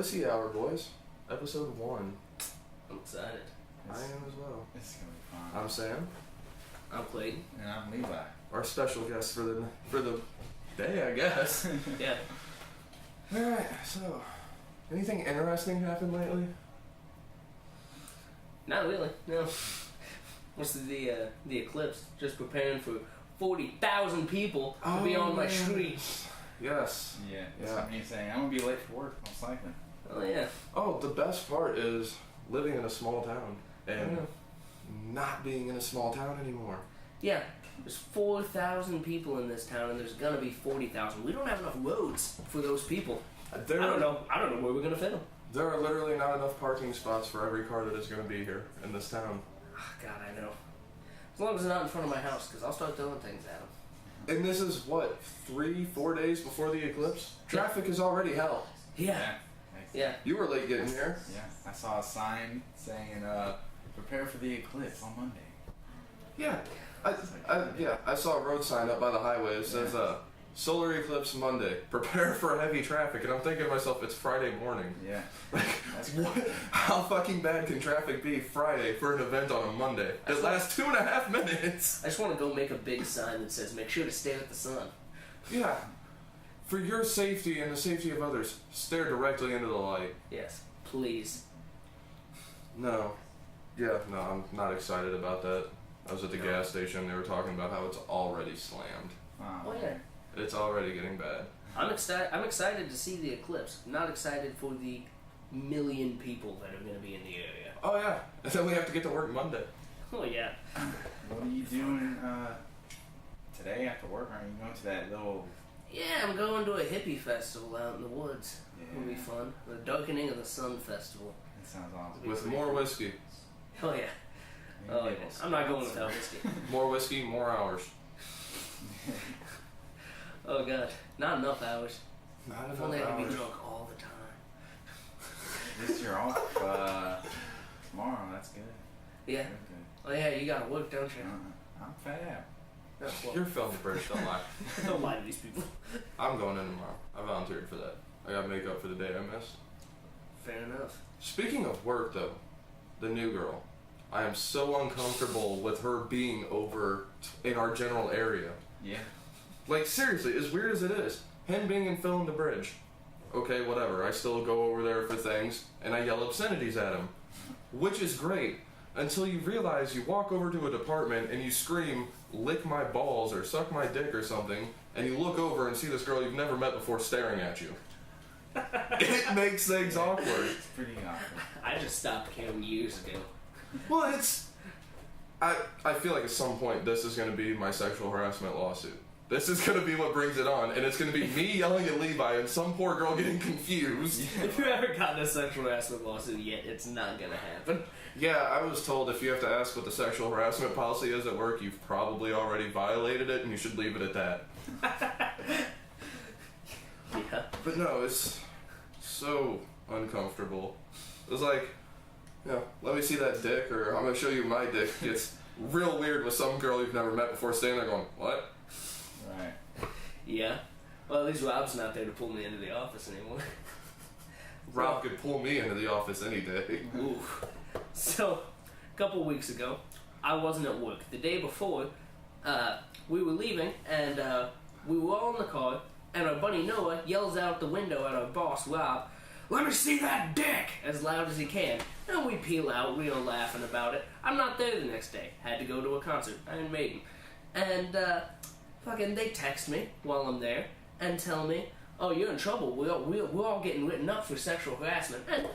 Whiskey Hour, boys. Episode 1. I'm excited. I am as well. It's gonna be fun. I'm Sam. I'm Clayton. And I'm Levi. Our special guest for the day, I guess. Yeah. Alright, so anything interesting happened lately? Not really. No. What's the eclipse? Just preparing for 40,000 people to be on my street. Yes. Yeah. That's me saying I'm gonna be late for work. I'm cycling. Oh yeah. Oh, the best part is living in a small town and not being in a small town anymore. Yeah. There's 4,000 people in this town, and there's gonna be 40,000. We don't have enough roads for those people. I don't know where we're gonna fit them. There are literally not enough parking spots for every car that is going to be here in this town. Oh, God, I know. As long as it's not in front of my house, because I'll start throwing things at them. And this is what, 3-4 days before the eclipse? Traffic is already hell. Yeah. Yeah. You were late getting here. Yeah. I saw a sign saying, prepare for the eclipse on Monday. Yeah. I saw a road sign up by the highway. It says, solar eclipse Monday. Prepare for heavy traffic. And I'm thinking to myself, it's Friday morning. Yeah. Like, what? How fucking bad can traffic be Friday for an event on a Monday? It lasts 2.5 minutes. I just want to go make a big sign that says, make sure to stare at the sun. Yeah. For your safety and the safety of others, stare directly into the light. Yes. Please. No. Yeah, no, I'm not excited about that. I was at the gas station. They were talking about how it's already slammed. Oh yeah. It's already getting bad. I'm excited to see the eclipse. I'm not excited for the million people that are going to be in the area. Oh yeah. And then we have to get to work Monday. Oh yeah. What are you doing today after work? Are you going to that little... Yeah, I'm going to a hippie festival out in the woods. Yeah. It'll be fun. The Darkening of the Sun Festival. That sounds awesome. With more whiskey. Oh yeah. Oh yeah. I'm not going without whiskey. More whiskey, more hours. Oh god. Not enough hours. Not If enough only I could be hours. drunk all the time. At least you're off tomorrow. That's good. Yeah. Good. Oh yeah, you gotta work, don't you? I'm fat. Oh, well, You're filming the bridge, don't lie. don't lie to these people. I'm going in tomorrow. I volunteered for that. I got makeup for the day I missed. Fair enough. Speaking of work though, the new girl. I am so uncomfortable with her being over in our general area. Yeah. Like, seriously, as weird as it is, him being in Filling the Bridge. Okay, whatever, I still go over there for things, and I yell obscenities at him. Which is great, until you realize you walk over to a department and you scream, lick my balls or suck my dick or something, and you look over and see this girl you've never met before staring at you. It makes things awkward. It's pretty awkward. I just stopped caring years ago. Well, it's... I feel like at some point this is going to be my sexual harassment lawsuit. This is going to be what brings it on, and it's going to be me yelling at Levi and some poor girl getting confused. If you haven't gotten a sexual harassment lawsuit yet, it's not gonna happen. Yeah, I was told if you have to ask what the sexual harassment policy is at work, you've probably already violated it, and you should leave it at that. Yeah. But no, it's so uncomfortable. It was like, let me see that dick, or I'm going to show you my dick. It's real weird with some girl you've never met before standing there going, what? Right. Yeah. Well, at least Rob's not there to pull me into the office anymore. Rob could pull me into the office any day. Ooh. So, a couple weeks ago, I wasn't at work. The day before, we were leaving, and we were all in the car, and our buddy Noah yells out the window at our boss, Rob, "Let me see that dick!" as loud as he can. And we peel out, real laughing about it. I'm not there the next day. Had to go to a concert. Iron Maiden. And, fucking, they text me while I'm there and tell me, "Oh, you're in trouble. We're all getting written up for sexual harassment." And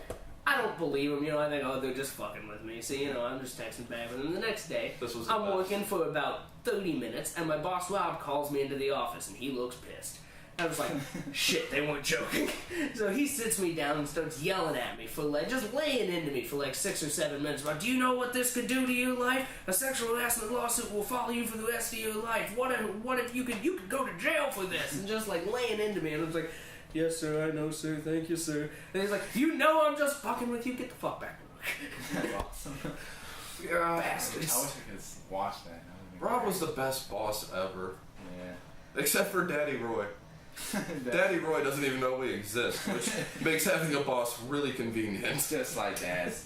I don't believe them, I think, oh, they're just fucking with me. So, I'm just texting back. And then the next day, I'm working for about 30 minutes, and my boss, Rob, calls me into the office, and he looks pissed. I was like, shit, they weren't joking. So he sits me down and starts yelling at me for just laying into me for 6 or 7 minutes about, do you know what this could do to your life? A sexual harassment lawsuit will follow you for the rest of your life. What if you could go to jail for this? And just laying into me, and I was like, yes sir, I know sir, thank you sir. And he's like, I'm just fucking with you, get the fuck back to work. That's awesome. Yeah. Bastards. I wish I could watch that. Rob was the best boss ever. Yeah. Except for Daddy Roy. Daddy Roy doesn't even know we exist, which makes having a boss really convenient. Just like dads.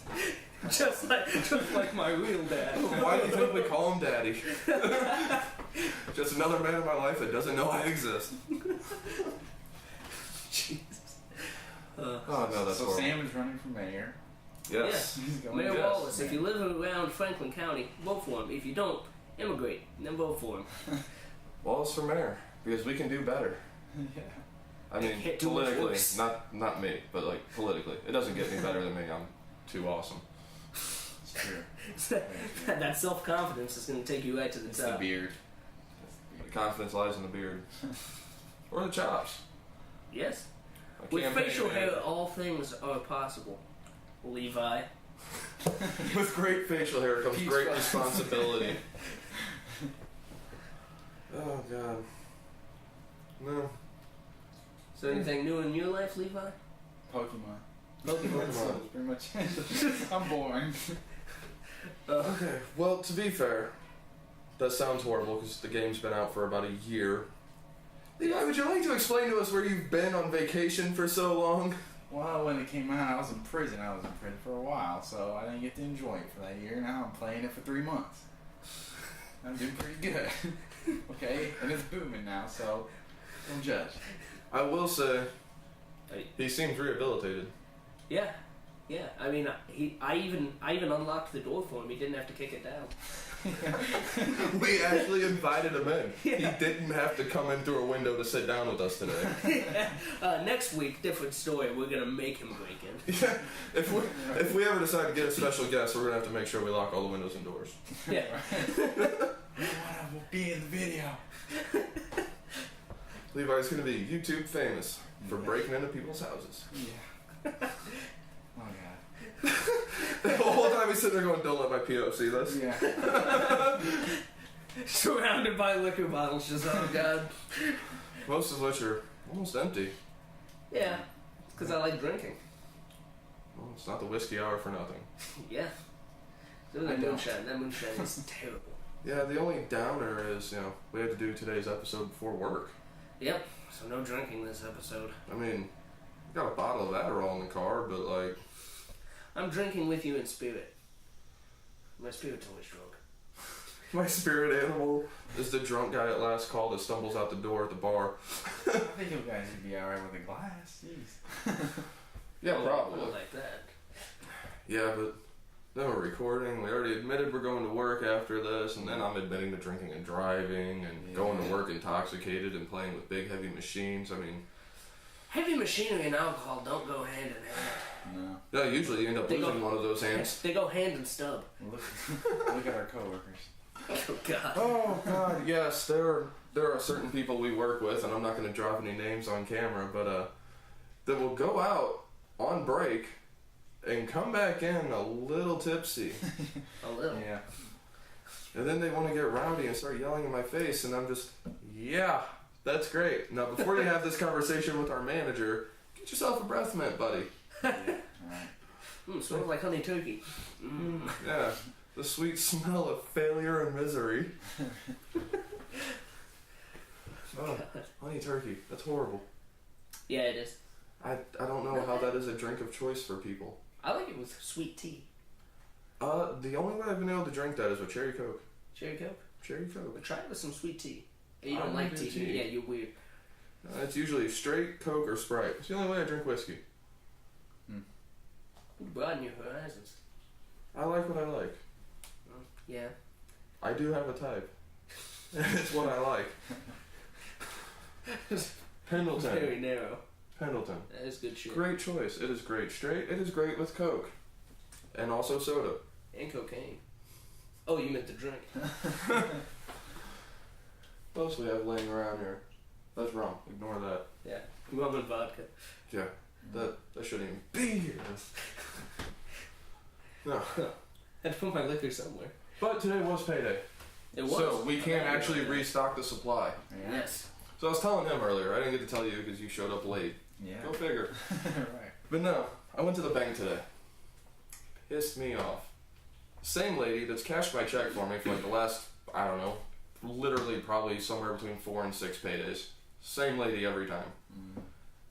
just like my real dad. Why do you think we call him Daddy? Just another man in my life that doesn't know I exist. Jesus. Oh no, that's so horrible. Sam is running for mayor. Yes. He's going Mayor yes, Wallace, man. if you live around Franklin County, vote for him. If you don't, immigrate, and then vote for him. Wallace for mayor, because we can do better. Yeah. I mean, Can't do much politically, worse. not me, but like politically, it doesn't get any better than me. I'm too awesome. It's true. That self-confidence is going to take you right to the It's top. the beard. The confidence lies in the beard, or the chops. Yes. A With campaign facial man. hair, all things are possible. Levi. With great facial hair comes Peace great sign. responsibility. Oh god. No. Is there anything new in your life, Levi? Pokemon. Pokemon. Pokemon. Pretty much. I'm boring. Okay, well, to be fair, that sounds horrible because the game's been out for about a year. Levi, would you like to explain to us where you've been on vacation for so long? Well, when it came out, I was in prison. I was in prison for a while, so I didn't get to enjoy it for that year. Now I'm playing it for 3 months. I'm doing pretty good. Okay? And it's booming now, so don't judge. I will say, Hey. he seems rehabilitated. Yeah. Yeah. I mean, I even unlocked the door for him. He didn't have to kick it down. We actually invited him in. Yeah. He didn't have to come in through a window to sit down with us today. Next week, different story. We're gonna make him break in. Yeah, if we ever decide to get a special guest, we're gonna have to make sure we lock all the windows and doors. Yeah. Will be in the video. Levi's gonna be YouTube famous for breaking into people's houses. Yeah. Oh god. The whole time he's sitting there going, "Don't let my PO see this." Yeah. Surrounded by liquor bottles, just oh god. Most of which are almost empty. Yeah. Because I like drinking. Well, it's not the whiskey hour for nothing. Yeah. So I that know. moonshine. That moonshine is terrible. Yeah, the only downer is, we had to do today's episode before work. Yep. So no drinking this episode. I mean, we got a bottle of Adderall in the car, but like, I'm drinking with you in spirit. My spirit's always drunk. my spirit animal is the drunk guy at last call that stumbles out the door at the bar. I think you guys would be alright with a glass. Jeez. Yeah, Oh, probably. not like that. Yeah, but then we're recording. We already admitted we're going to work after this, and then I'm admitting to drinking and driving and going to Yeah. work intoxicated and playing with big heavy machines. I mean, Heavy machinery and alcohol don't go hand in hand. No. yeah, usually you end up They go- losing one of those hands. They go hand and stub. Look at our coworkers. Oh god. Oh God, yes, there are certain people we work with, and I'm not going to drop any names on camera, but that will go out on break and come back in a little tipsy, A little. Yeah. and then they want to get rowdy and start yelling in my face, and I'm just, yeah, that's great. Now, before you have this conversation with our manager, get yourself a breath mint, buddy. Yeah. Alright. Smells like honey turkey. Yeah, the sweet smell of failure and misery. Oh, honey turkey, that's horrible. Yeah, it is. I don't know how that is a drink of choice for people. I like it with sweet tea. The only way I've been able to drink that is with cherry coke. Cherry Coke. Cherry coke. But try it with some sweet tea. You I don't like do tea. tea. Yeah, you're weird. It's usually straight Coke or Sprite. It's the only way I drink whiskey. Broaden your horizons. I like what I like. Yeah. I do have a type. It's what I like. Pendleton. Very narrow. Pendleton. That is good shit. Great choice. It is great straight. It is great with Coke. And also soda. And cocaine. Oh, you meant the drink. What else we have laying around here? That's wrong. Ignore that. Yeah. Rum and vodka. Yeah. That shouldn't even be here. No. I had to put my liquor somewhere. But today was payday. It was. So we can't actually restock the supply. Yeah. Yes. So I was telling him earlier, I didn't get to tell you because you showed up late. Yeah. Go figure. Right. But no, I went to the bank today. Pissed me off. Same lady that's cashed my check for me for like the last, I don't know, literally probably somewhere between 4 and 6 paydays. Same lady every time.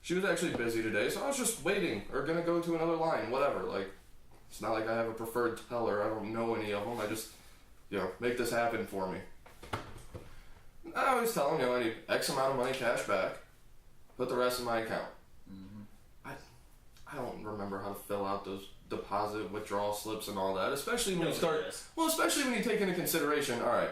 She was actually busy today, so I was just waiting or gonna go to another line, whatever. Like, it's not like I have a preferred teller. I don't know any of them. I just, make this happen for me. I always tell them, I need X amount of money cash back. Put the rest in my account. I don't remember how to fill out those deposit withdrawal slips and all that, especially when you start. Well, especially when you take into consideration. All right,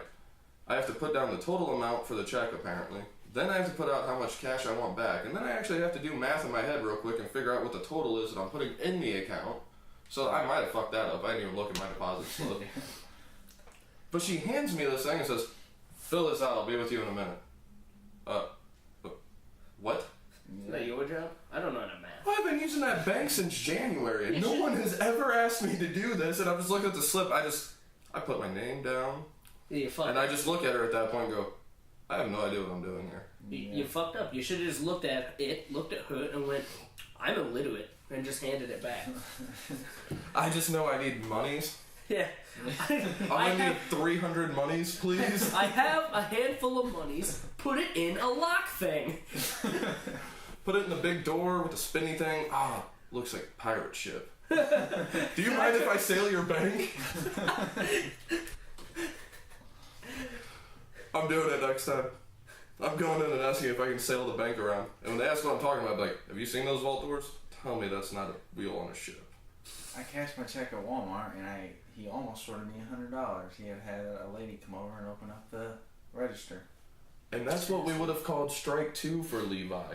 I have to put down the total amount for the check apparently. Then I have to put out how much cash I want back, and then I actually have to do math in my head real quick and figure out what the total is that I'm putting in the account. So I might have fucked that up. I didn't even look at my deposit slip. But she hands me this thing and says, "Fill this out. I'll be with you in a minute." What? Is that your job? I don't know how to math. Well, I've been using that bank since January, and no one has ever asked me to do this. And I'm just looking at the slip. I put my name down, and I just look at her at that point and go, I have no idea what I'm doing here. You fucked up. You should have just looked at it, looked at her, and went, "I'm illiterate," and just handed it back. I just know I need monies. Yeah. I need 300 monies, please. I have a handful of monies. Put it in a lock thing. Put it in the big door with the spinny thing. Looks like a pirate ship. Do you mind if I sail your bank? I'm doing it next time. I'm going in and asking if I can sail the bank around. And when they ask what I'm talking about, I'm like, have you seen those vault doors? Tell me that's not a wheel on a ship. I cashed my check at Walmart, and he almost shorted me $100. He had a lady come over and open up the register. And that's what we would have called strike 2 for Levi.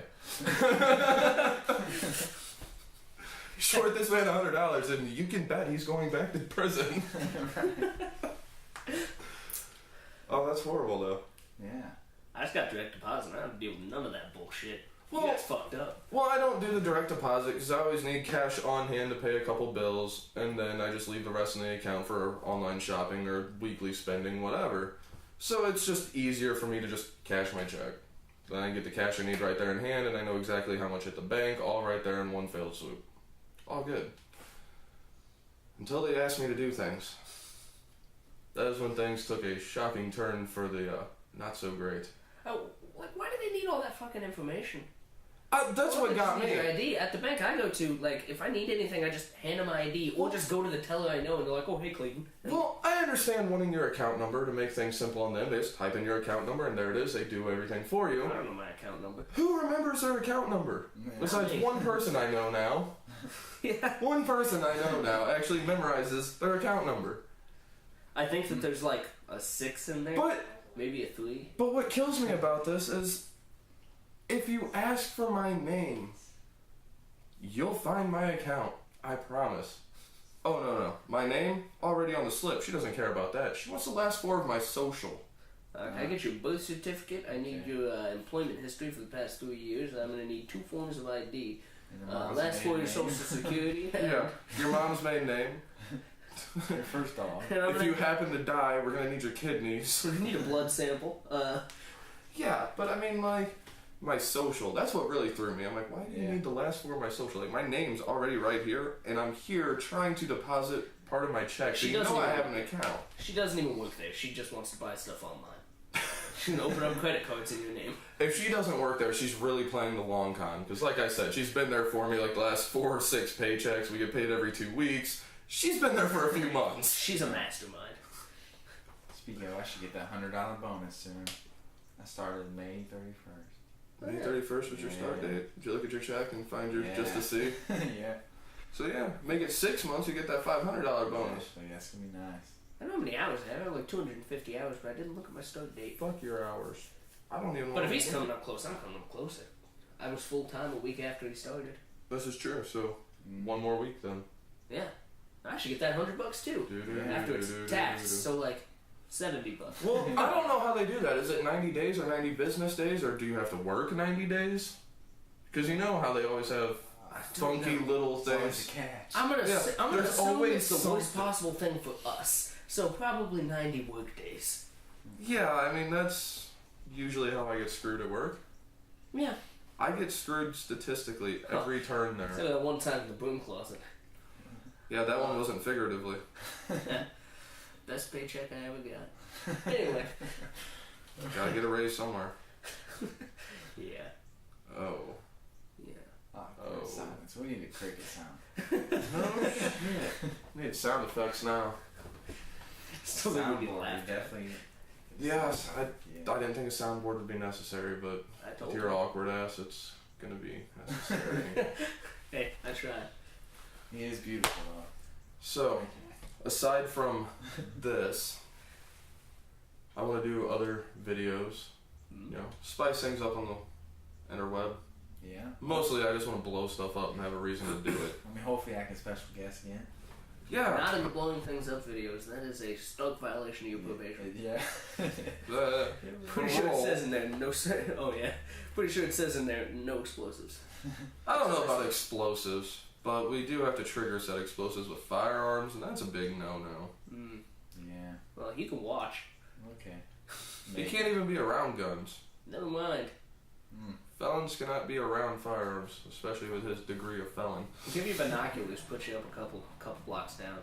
Short this man $100, and you can bet he's going back to prison. Oh, that's horrible, though. Yeah. I just got direct deposit. I don't have to deal with none of that bullshit. Well, that's fucked up. Well, I don't do the direct deposit because I always need cash on hand to pay a couple bills, and then I just leave the rest in the account for online shopping or weekly spending, whatever. So it's just easier for me to just cash my check. Then I get the cash I need right there in hand, and I know exactly how much hit the bank, all right there in one fell swoop. All good. Until they asked me to do things. That is when things took a shocking turn for the not so great. Oh, why do they need all that fucking information? That's what got me. Your ID at the bank I go to. Like, if I need anything, I just hand them my ID, or just go to the teller I know, and they're like, "Oh, hey, Clayton." Well, I understand wanting your account number to make things simple on them. They just type in your account number, and there it is. They do everything for you. I don't know my account number. Who remembers their account number? Yeah. Besides one person I know now. Yeah. One person I know now actually memorizes their account number. I think that there's like a 6 in there. But maybe a 3. But what kills me about this is, if you ask for my name, you'll find my account. I promise. Oh, no. My name? Already on the slip. She doesn't care about that. She wants the last 4 of my social. Can I get your birth certificate? I need your employment history for the past 3 years. I'm going to need 2 forms of ID. Last 4 of your social security. Yeah. Your mom's maiden name. First off. If you happen to die, we're going to need your kidneys. We need a blood sample. Yeah, but I mean, like, my social, that's what really threw me. I'm like, why do you need the last 4 of my social? Like, my name's already right here, and I'm here trying to deposit part of my check. So you know I have an account. She doesn't even work there. She just wants to buy stuff online. She can open up credit cards in your name. If she doesn't work there, she's really playing the long con. Because like I said, she's been there for me like the last 4 or 6 paychecks. We get paid every 2 weeks. She's been there for a few months. She's a mastermind. Speaking of, I should get that $100 bonus soon. I started May 31st. May 31st was your start date. Did you look at your check and find your just to see? Yeah. So yeah, make it 6 months, you get that $500 bonus. Actually, that's gonna be nice. I don't know how many hours I have. I have like 250 hours, but I didn't look at my start date. Fuck your hours. I don't even. But if he's coming up close, I'm coming up closer. I was full time a week after he started. This is true. So 1 more week then. Yeah, I should get that $100 too. After it's taxed, so like $70. Well, I don't know how they do that. Is it 90 days or 90 business days, or do you have to work 90 days? Because you know how they always have funky little things. I'm gonna assume always it's the worst possible thing for us. So probably 90 work days. Yeah, I mean that's usually how I get screwed at work. Yeah. I get screwed statistically every turn there. So that one time in the broom closet. Yeah, that one wasn't figuratively. Best paycheck I ever got. Anyway. Gotta get a raise somewhere. Yeah. Oh. Yeah. Oh, silence. We need a cricket sound. No shit. Need sound effects now. Still didn't need to Soundboard, laugh. definitely. Yes, I Yeah. didn't think a soundboard would be necessary, but I told with you. your awkward ass, it's gonna be necessary. Hey, I tried. He is beautiful, though. So, aside from this, I want to do other videos. You know, spice things up on the interweb. Yeah. Mostly, I just want to blow stuff up and have a reason to do it. I mean, hopefully I can special guest again. Yeah. Not in the blowing things up videos. That is a stark violation of your probation. Yeah. Pretty sure it says in there no. Oh yeah. Pretty sure it says in there no explosives. I don't know about explosives, but we do have to trigger set explosives with firearms, and that's a big no-no. Mm. Yeah. Well, you can watch. Okay. You can't even be around guns. Never mind. Felons cannot be around firearms, especially with his degree of felon. Give you binoculars. Put you up a couple blocks down.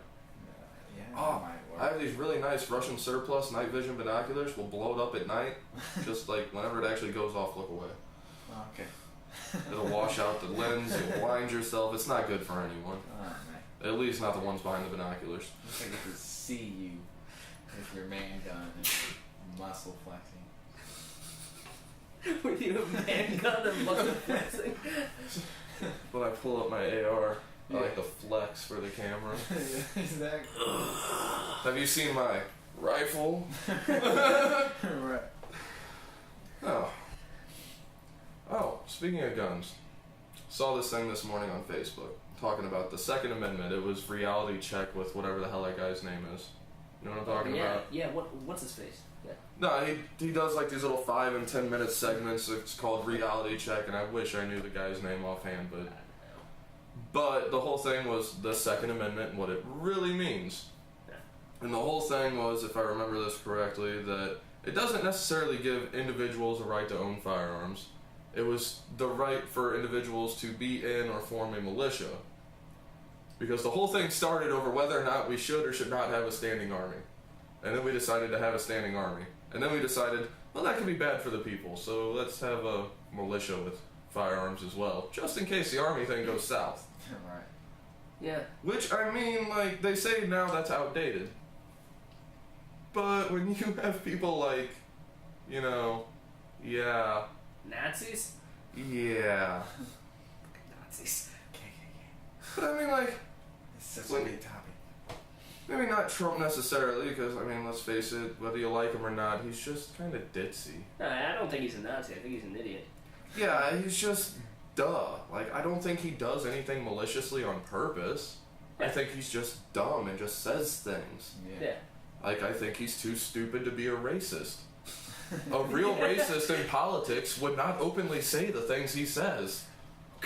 Yeah. Oh, that might work. I have these really nice Russian surplus night vision binoculars. We'll blow it up at night, just like whenever it actually goes off, look away. Okay. It'll wash out the lens, you'll blind yourself. It's not good for anyone. Oh, man. At least not the ones behind the binoculars. I get to see you with your man gun and your muscle flexing. With your handgun and muscle flexing. When I pull up my AR, I like the flex for the camera. Exactly. Have you seen my rifle? Right. Oh. Oh, speaking of guns, saw this thing this morning on Facebook talking about the Second Amendment. It was reality check with whatever the hell that guy's name is. You know what I'm talking yeah, about? yeah. What's his face? Yeah. No, he does like these little 5 and 10 minute segments. It's called reality check, and I wish I knew the guy's name offhand, but the whole thing was the Second Amendment and what it really means. Yeah. And the whole thing was, if I remember this correctly, that it doesn't necessarily give individuals a right to own firearms. It was the right for individuals to be in or form a militia. Because the whole thing started over whether or not we should or should not have a standing army. And then we decided to have a standing army. And then we decided, well, that could be bad for the people, so let's have a militia with firearms as well, just in case the army thing goes south. Right. Yeah. Which, I mean, like, they say now that's outdated. But when you have people like, you know, yeah, Nazis. yeah. Nazis. But I mean, like, It's such a big topic. maybe not Trump necessarily, because, I mean, let's face it, whether you like him or not, he's just kind of ditzy. No, I don't think he's a Nazi. I think he's an idiot. Yeah, he's just duh. Like, I don't think he does anything maliciously on purpose. I think he's just dumb and just says things. Yeah. Like, I think he's too stupid to be a racist. A real racist in politics would not openly say the things he says.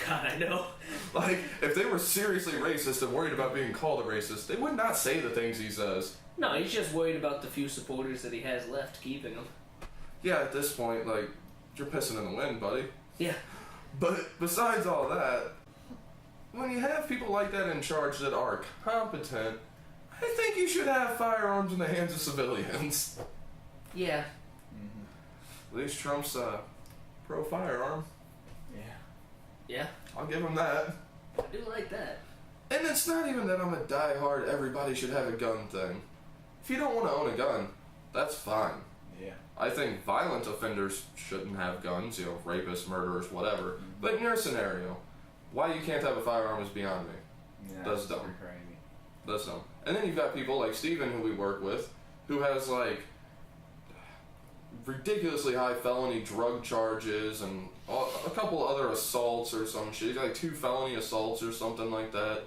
God, I know. Like, if they were seriously racist and worried about being called a racist, they would not say the things he says. No, he's just worried about the few supporters that he has left keeping him. Yeah, at this point, like, you're pissing in the wind, buddy. Yeah. But besides all that, when you have people like that in charge that are competent, I think you should have firearms in the hands of civilians. Yeah. At least Trump's pro-firearm. Yeah. Yeah. I'll give him that. I do like that. And it's not even that I'm a die-hard everybody should have a gun thing. If you don't want to own a gun, that's fine. Yeah. I think violent offenders shouldn't have guns, you know, rapists, murderers, whatever. But in your scenario, why you can't have a firearm is beyond me. Yeah. That's dumb. super crazy. That's dumb. And then you've got people like Steven, who we work with, who has, like, ridiculously high felony drug charges and a couple other assaults or some shit. He's got like 2 felony assaults or something like that.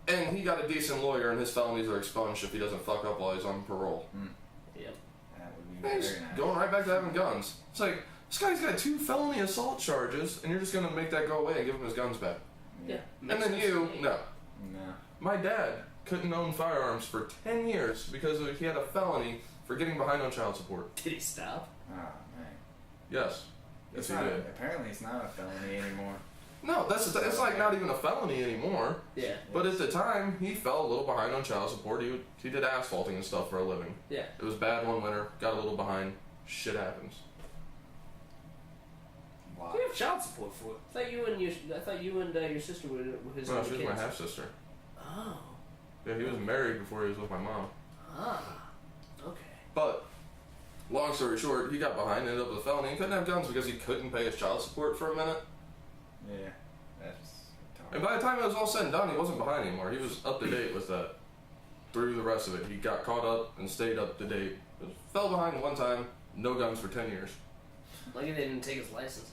And he got a decent lawyer, and his felonies are expunged if he doesn't fuck up while he's on parole. Yep. That would be And he's very nice. going right back to having guns. It's like, this guy's got 2 felony assault charges, and you're just gonna make that go away and give him his guns back. Yeah. And then you, no. No. My dad couldn't own firearms for 10 years because he had a felony for getting behind on child support. Did he stop? Oh, man. Yes. Yes, It's he not, did. apparently it's not a felony anymore. No, it's like not even a felony anymore. Yeah. But at the time, he fell a little behind on child support. He did asphalting and stuff for a living. Yeah. It was bad one winter, got a little behind. Shit happens. Why? We have child support for it. I thought you and your sister were his No, other she was kids. my half sister. Oh. Yeah, he was married before he was with my mom. Ah. Okay. But, long story short, he got behind, ended up with a felony, and couldn't have guns because he couldn't pay his child support for a minute. Yeah, that's And by the time it was all said and done, he wasn't behind anymore. He was up to date with that. Through the rest of it, he got caught up and stayed up to date. Fell behind one time, no guns for 10 years. Like they didn't take his license.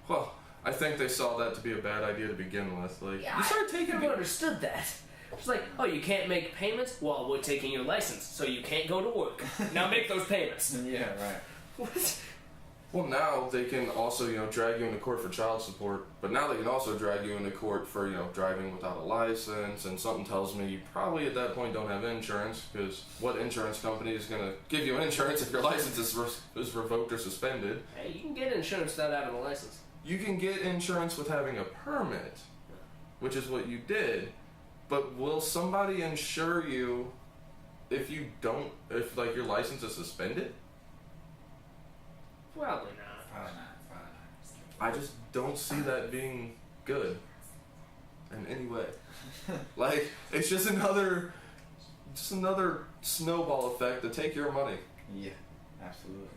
Well, I think they saw that to be a bad idea to begin with. Like, Yeah, you start I taking never understood that. It's like, oh, you can't make payments? Well, we're taking your license, so you can't go to work. Now make those payments. Yeah, right. What? Well, now they can also, drag you into court for child support, but now they can also drag you into court for, driving without a license, and something tells me you probably at that point don't have insurance, because what insurance company is going to give you insurance if your license is revoked or suspended? Hey, you can get insurance without having a license. You can get insurance with having a permit, which is what you did, but will somebody insure you if your license is suspended? Probably not. Probably not. I just don't see that being good in any way. Like, it's just another snowball effect to take your money. Yeah, absolutely.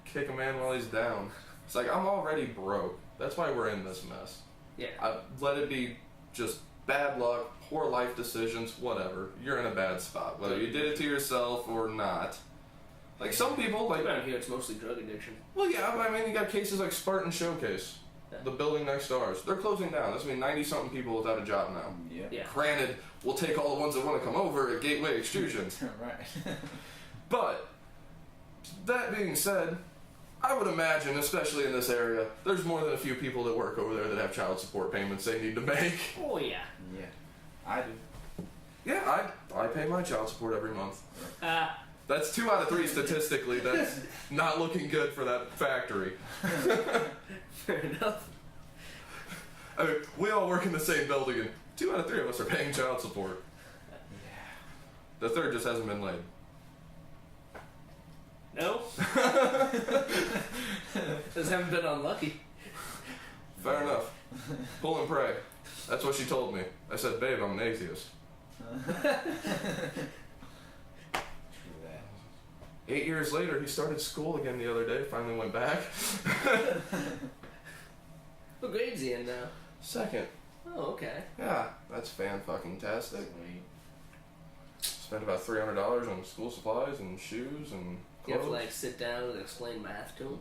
Kick a man while he's down. It's like, I'm already broke. That's why we're in this mess. Yeah. Let it be just bad luck, poor life decisions, whatever. You're in a bad spot, whether you did it to yourself or not. Like, some people, like... Around here, it's mostly drug addiction. Well, yeah, but I mean, you got cases like Spartan Showcase, Yeah. the building next to ours. They're closing down. That's 90-something people without a job now. Yeah. Yeah. Granted, we'll take all the ones that want to come over at Gateway Extrusions. Right. But, that being said, I would imagine, especially in this area, there's more than a few people that work over there that have child support payments they need to make. Oh, yeah. Yeah. I do. Yeah, I pay my child support every month. That's 2 out of 3 statistically. That's not looking good for that factory. Fair enough. I mean, we all work in the same building, and 2 out of 3 of us are paying child support. Yeah. The third just hasn't been laid. No? Just haven't been unlucky. Fair enough. Pull and pray. That's what she told me. I said, babe, I'm an atheist. True that. 8 years later, he started school again the other day, finally went back. What grade's he in now? Second. Oh, okay. Yeah, that's fan-fucking-tastic. Sweet. Spent about $300 on school supplies and shoes and You have to, clothes. like, sit down and explain math to him?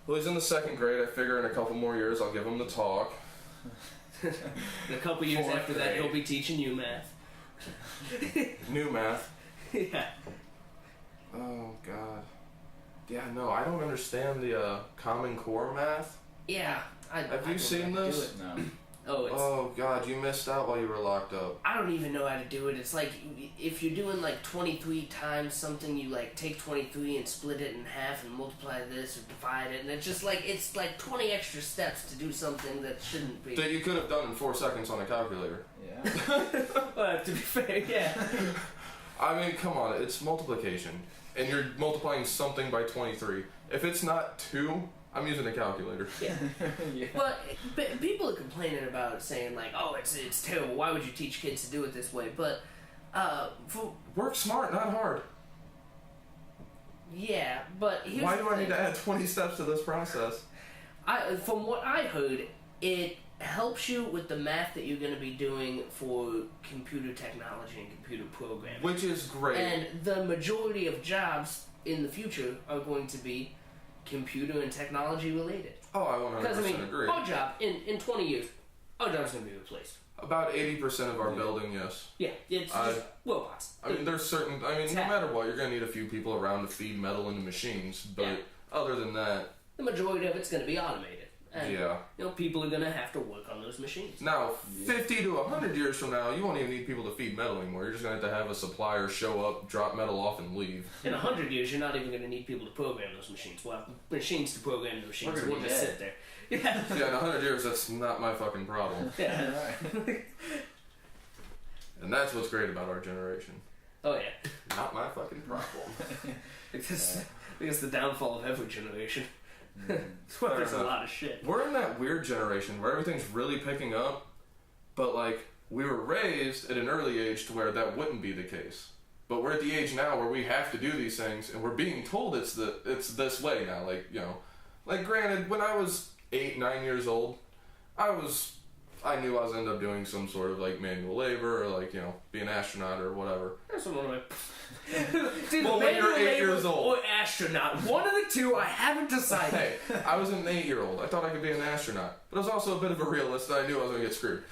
Well, he's in the 2nd grade. I figure in a couple more years I'll give him the talk. In a couple years Fourth after that, grade. he'll be teaching you math. New math. Yeah. Oh, God. Yeah, no, I don't understand the Common Core math. Yeah. Have you seen Do this? it now. Oh, it's... Oh, God, you missed out while you were locked up. I don't even know how to do it. It's like, if you're doing like 23 times something, you like take 23 and split it in half and multiply this or divide it, and it's like 20 extra steps to do something that shouldn't be. That you could have done in 4 seconds on a calculator. Yeah. Well, to be fair, yeah. I mean, come on, it's multiplication. And you're multiplying something by 23. If it's not 2, I'm using a calculator. Yeah. Yeah. Well, but people are complaining about it, saying like, "Oh, it's terrible. Why would you teach kids to do it this way?" But, Work smart, not hard. yeah. But here's Why the do I need thing. to add 20 steps to this process? From what I heard, it helps you with the math that you're going to be doing for computer technology and computer programming. Which is great. And the majority of jobs in the future are going to be computer and technology related. Oh, I 100% Because, I mean, agree. our job, in 20 years, our job's going to be replaced. About 80% of our building, yes. Yeah, it's just robots. I mean, there's certain... I mean, no Tech. matter what, you're going to need a few people around to feed metal into machines. But Yeah. other than that, The majority of it's going to be automated. And, yeah. people are going to have to work on those machines. Now, 50 to 100 years from now, you won't even need people to feed metal anymore. You're just going to have a supplier show up, drop metal off, and leave. In 100 years, you're not even going to need people to program those machines. Well, machines to program the machines. We're gonna We'll be just dead. sit there. Yeah. Yeah, in 100 years, that's not my fucking problem. Yeah. Right. And that's what's great about our generation. Oh, yeah. Not my fucking problem. Because the downfall of every generation. Well, there's a enough. lot of shit. We're in that weird generation where everything's really picking up, but like we were raised at an early age to where that wouldn't be the case. But we're at the age now where we have to do these things, and we're being told it's this way now. Like, you know, like granted, when I was 8, 9 years old, I knew I was end up doing some sort of like manual labor or like, you know, be an astronaut or whatever. That's one of my. Dude, Well, when you're 8 years old. Or astronaut. One of the two, I haven't decided. Hey, I was an 8-year-old. I thought I could be an astronaut, but I was also a bit of a realist. And I knew I was gonna get screwed.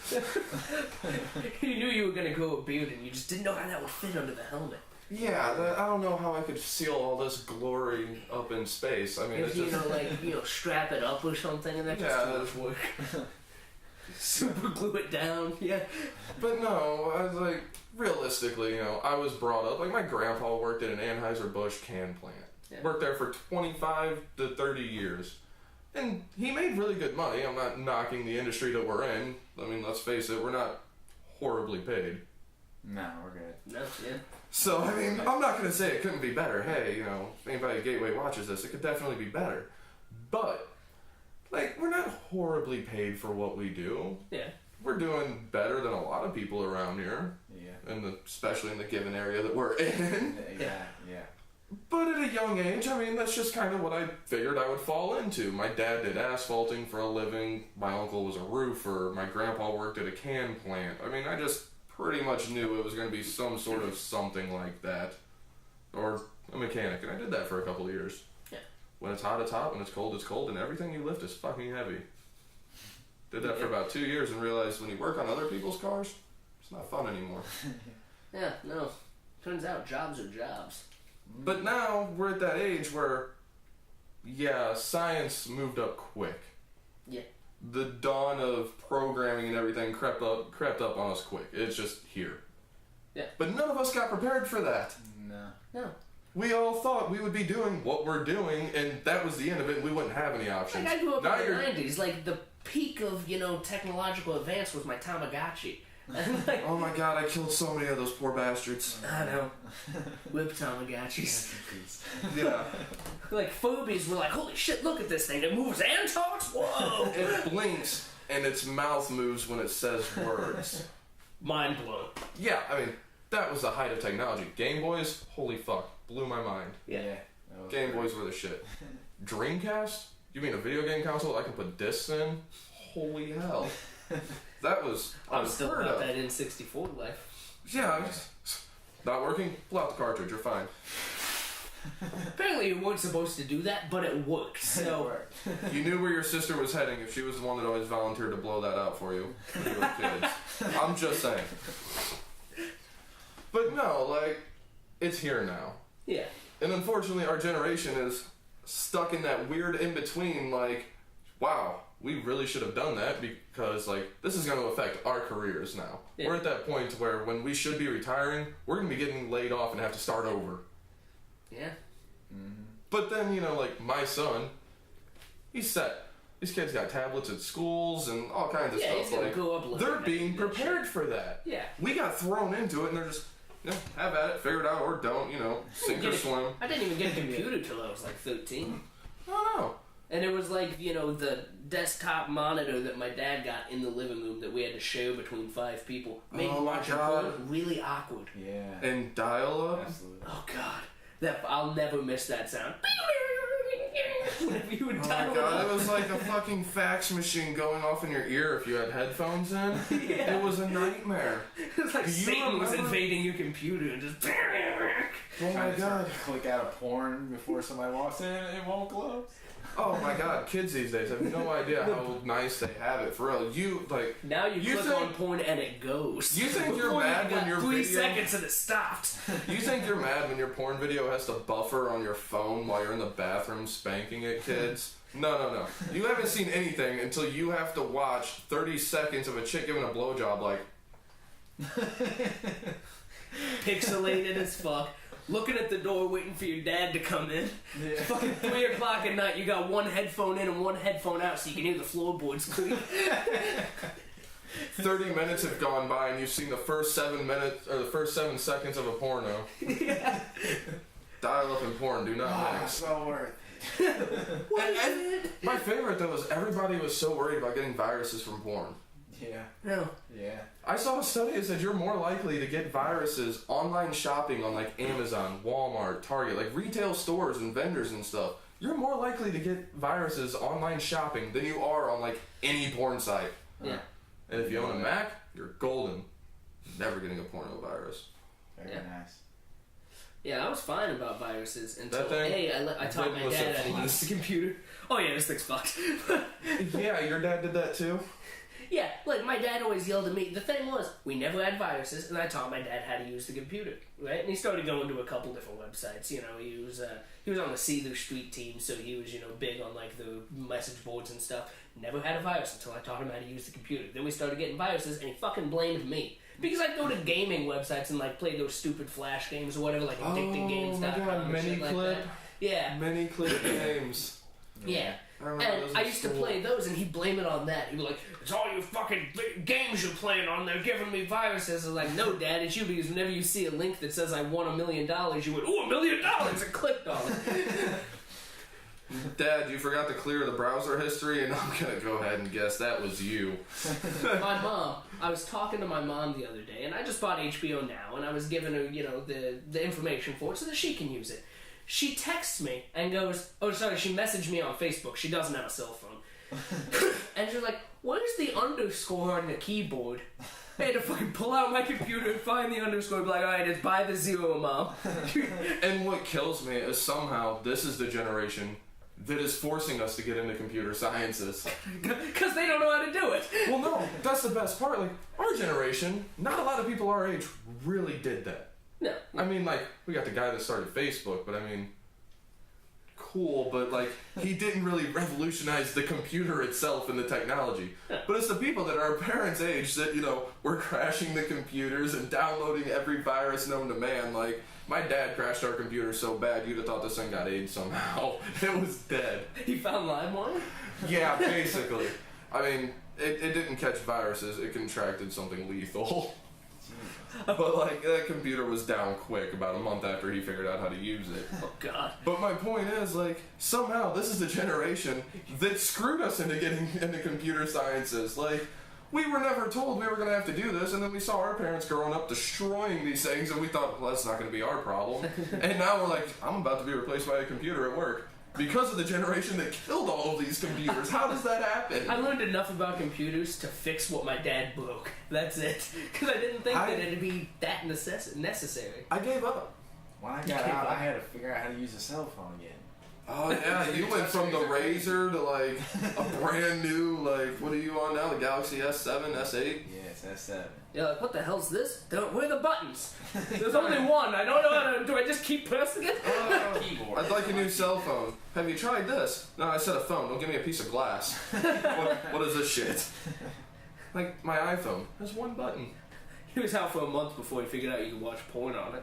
You knew you were gonna grow a beard, and you just didn't know how that would fit under the helmet. Yeah, I don't know how I could seal all this glory up in space. I mean, If it's you just... know, like, you know, strap it up or something, and that just Yeah, too much work. Super glue it down, yeah. But no, I was like, realistically, you know, I was brought up, like my grandpa worked at an Anheuser-Busch can plant. Yeah. Worked there for 25 to 30 years. And he made really good money. I'm not knocking the industry that we're in. I mean, let's face it, we're not horribly paid. No, we're good. No, yeah. So, I mean, I'm not going to say it couldn't be better. Hey, you know, if anybody at Gateway watches this, it could definitely be better. But, like, we're not horribly paid for what we do. Yeah. We're doing better than a lot of people around here. Yeah. Especially in the given area that we're in. Yeah. But at a young age, I mean, that's just kind of what I figured I would fall into. My dad did asphalting for a living. My uncle was a roofer. My grandpa worked at a can plant. I mean, I just pretty much knew it was going to be some sort of something like that. Or a mechanic. And I did that for a couple of years. Yeah. When it's hot, it's hot. When it's cold, and everything you lift is fucking heavy. Did that for about 2 years and realized when you work on other people's cars, it's not fun anymore. Yeah, no. Turns out jobs are jobs. But now we're at that age where, yeah, science moved up quick. Yeah. The dawn of programming and everything crept up on us quick. It's just here. Yeah. But none of us got prepared for that. No. We all thought we would be doing what we're doing, and that was the end of it, and we wouldn't have any options. Like, I grew up Now in you're- the 90s. Like, the peak of, you know, technological advance was my Tamagotchi. And, like, Oh my god, I killed so many of those poor bastards. I know. Whip Tamagotchis. Yeah. Like, Furbies were like, holy shit, look at this thing. It moves and talks? Whoa! It blinks, and its mouth moves when it says words. Mind blown. Yeah, I mean, that was the height of technology. Game Boys, holy fuck, blew my mind. Yeah. That was Game great. Boys were the shit. Dreamcast? You mean a video game console I can put discs in? Holy hell. That was I'm still unheard about of. that N64 life. Yeah, not working? Pull out the cartridge, you're fine. Apparently you weren't supposed to do that, but it worked. So, You knew where your sister was heading if she was the one that always volunteered to blow that out for you when you were kids. I'm just saying. But no, like, it's here now. yeah. And unfortunately, our generation is stuck in that weird in-between, like, wow, we really should have done that because, like, this is going to affect our careers now. Yeah. We're at that point where when we should be retiring, we're going to be getting laid off and have to start over. Yeah. But then, you know, like, my son, he's set. These kids got tablets at schools and all kinds of Yeah, he's stuff. gonna Like, grow up looking they're at being that prepared for that. Yeah. We got thrown into it and they're just, you know, have at it, figure it out, or don't, you know, sink or swim. I didn't even get a computer till I was like 13. I don't know. And it was like, you know, the desktop monitor that my dad got in the living room that we had to share between 5 people made Oh my watching God. porn really awkward. Yeah. And dial-up. Absolutely. Oh god. I'll never miss that sound. Whenever you would Oh my dial god, up. it was like a fucking fax machine going off in your ear if you had headphones in. Yeah. It was a nightmare. It was like Do you Satan was remember? invading your computer and just... Oh my Trying to god. click out a porn before somebody walks in, it won't close. Oh my god, kids these days have no idea how nice they have it. For real, you, like... Now you You click think- on porn and it goes. You think you're Before mad you when got your 3 video- seconds and it stopped. You think you're mad when your porn video has to buffer on your phone while you're in the bathroom spanking it, kids? No. You haven't seen anything until you have to watch 30 seconds of a chick giving a blowjob, like... Pixelated as fuck. Looking at the door waiting for your dad to come in. Yeah. Fucking 3 o'clock at night, you got one headphone in and one headphone out so you can hear the floorboards creak. 30 minutes have gone by and you've seen the first 7 minutes, or the first 7 seconds of a porno. Yeah. Dial up and porn, do not Ah, mix. so worth it. And my favorite though is everybody was so worried about getting viruses from porn. Yeah. No. Yeah. I saw a study that said you're more likely to get viruses online shopping on like Amazon, Walmart, Target, like retail stores and vendors and stuff. You're more likely to get viruses online shopping than you are on like any porn site. Yeah. And if you own a Mac, you're golden. Never getting a porno virus. Very nice. Yeah, I was fine about viruses until That thing, I taught my dad how to use the computer. Oh yeah, this thing's fucked. Yeah, your dad did that too? Yeah, like my dad always yelled at me. The thing was, we never had viruses, and I taught my dad how to use the computer, right? And he started going to a couple different websites. You know, he was on the Seether Street team, so he was big on like the message boards and stuff. Never had a virus until I taught him how to use the computer. Then we started getting viruses, and he fucking blamed me. Because I'd go to gaming websites and like play those stupid flash games or whatever, like addictinggames.com. Mini-Clip. Like yeah. Mini-Clip games. Yeah. And I used to play those, and he'd blame it on that. He'd be like, "It's all you fucking games you're playing on. They're giving me viruses." I was like, "No, Dad, it's you." Because whenever you see a link that says "I won $1 million," you went, "Oh, $1 million!" and clicked on it. Dad, you forgot to clear the browser history, and I'm gonna go ahead and guess that was you. My mom. I was talking to my mom the other day, and I just bought HBO Now, and I was giving her, the information for it so that she can use it. She texts me and goes, she messaged me on Facebook. She doesn't have a cell phone. And she's like, "Where's the underscore on the keyboard?" I had to fucking pull out my computer and find the underscore and be like, "Alright, it's by the zero, Mom." And what kills me is somehow this is the generation that is forcing us to get into computer sciences. Because they don't know how to do it. Well, no, that's the best part. Like, our generation, not a lot of people our age really did that. No. I mean, like, we got the guy that started Facebook, but I mean, cool, but like, he didn't really revolutionize the computer itself and the technology. Yeah. But it's the people that are our parents' age that, were crashing the computers and downloading every virus known to man. Like, my dad crashed our computer so bad, you'd have thought this thing got AIDS somehow. It was dead. He found LimeWire? Yeah, basically. I mean, it didn't catch viruses, it contracted something lethal. But like, that computer was down quick about a month after he figured out how to use it. Oh god. But my point is, like, somehow this is the generation that screwed us into getting into computer sciences. Like, we were never told we were going to have to do this, and then we saw our parents growing up destroying these things, and we thought, well, that's not going to be our problem. And now we're like, I'm about to be replaced by a computer at work. Because of the generation that killed all of these computers. How does that happen? I learned enough about computers to fix what my dad broke. That's it. Because I didn't think that it'd be that necessary. I gave up. When I got out, I had to figure out how to use a cell phone again. Oh yeah, you went from the Razor to like a brand new, like, what are you on now? The Galaxy S7, S8? Yes, S7. You're like, what the hell's this? Where are the buttons? There's only one. I don't know how to. Do I just keep pressing it? Keyboard. I'd like a new cell phone. Have you tried this? No, I said a phone. Don't give me a piece of glass. What is this shit? Like, my iPhone has one button. He was out for a month before he figured out you could watch porn on it.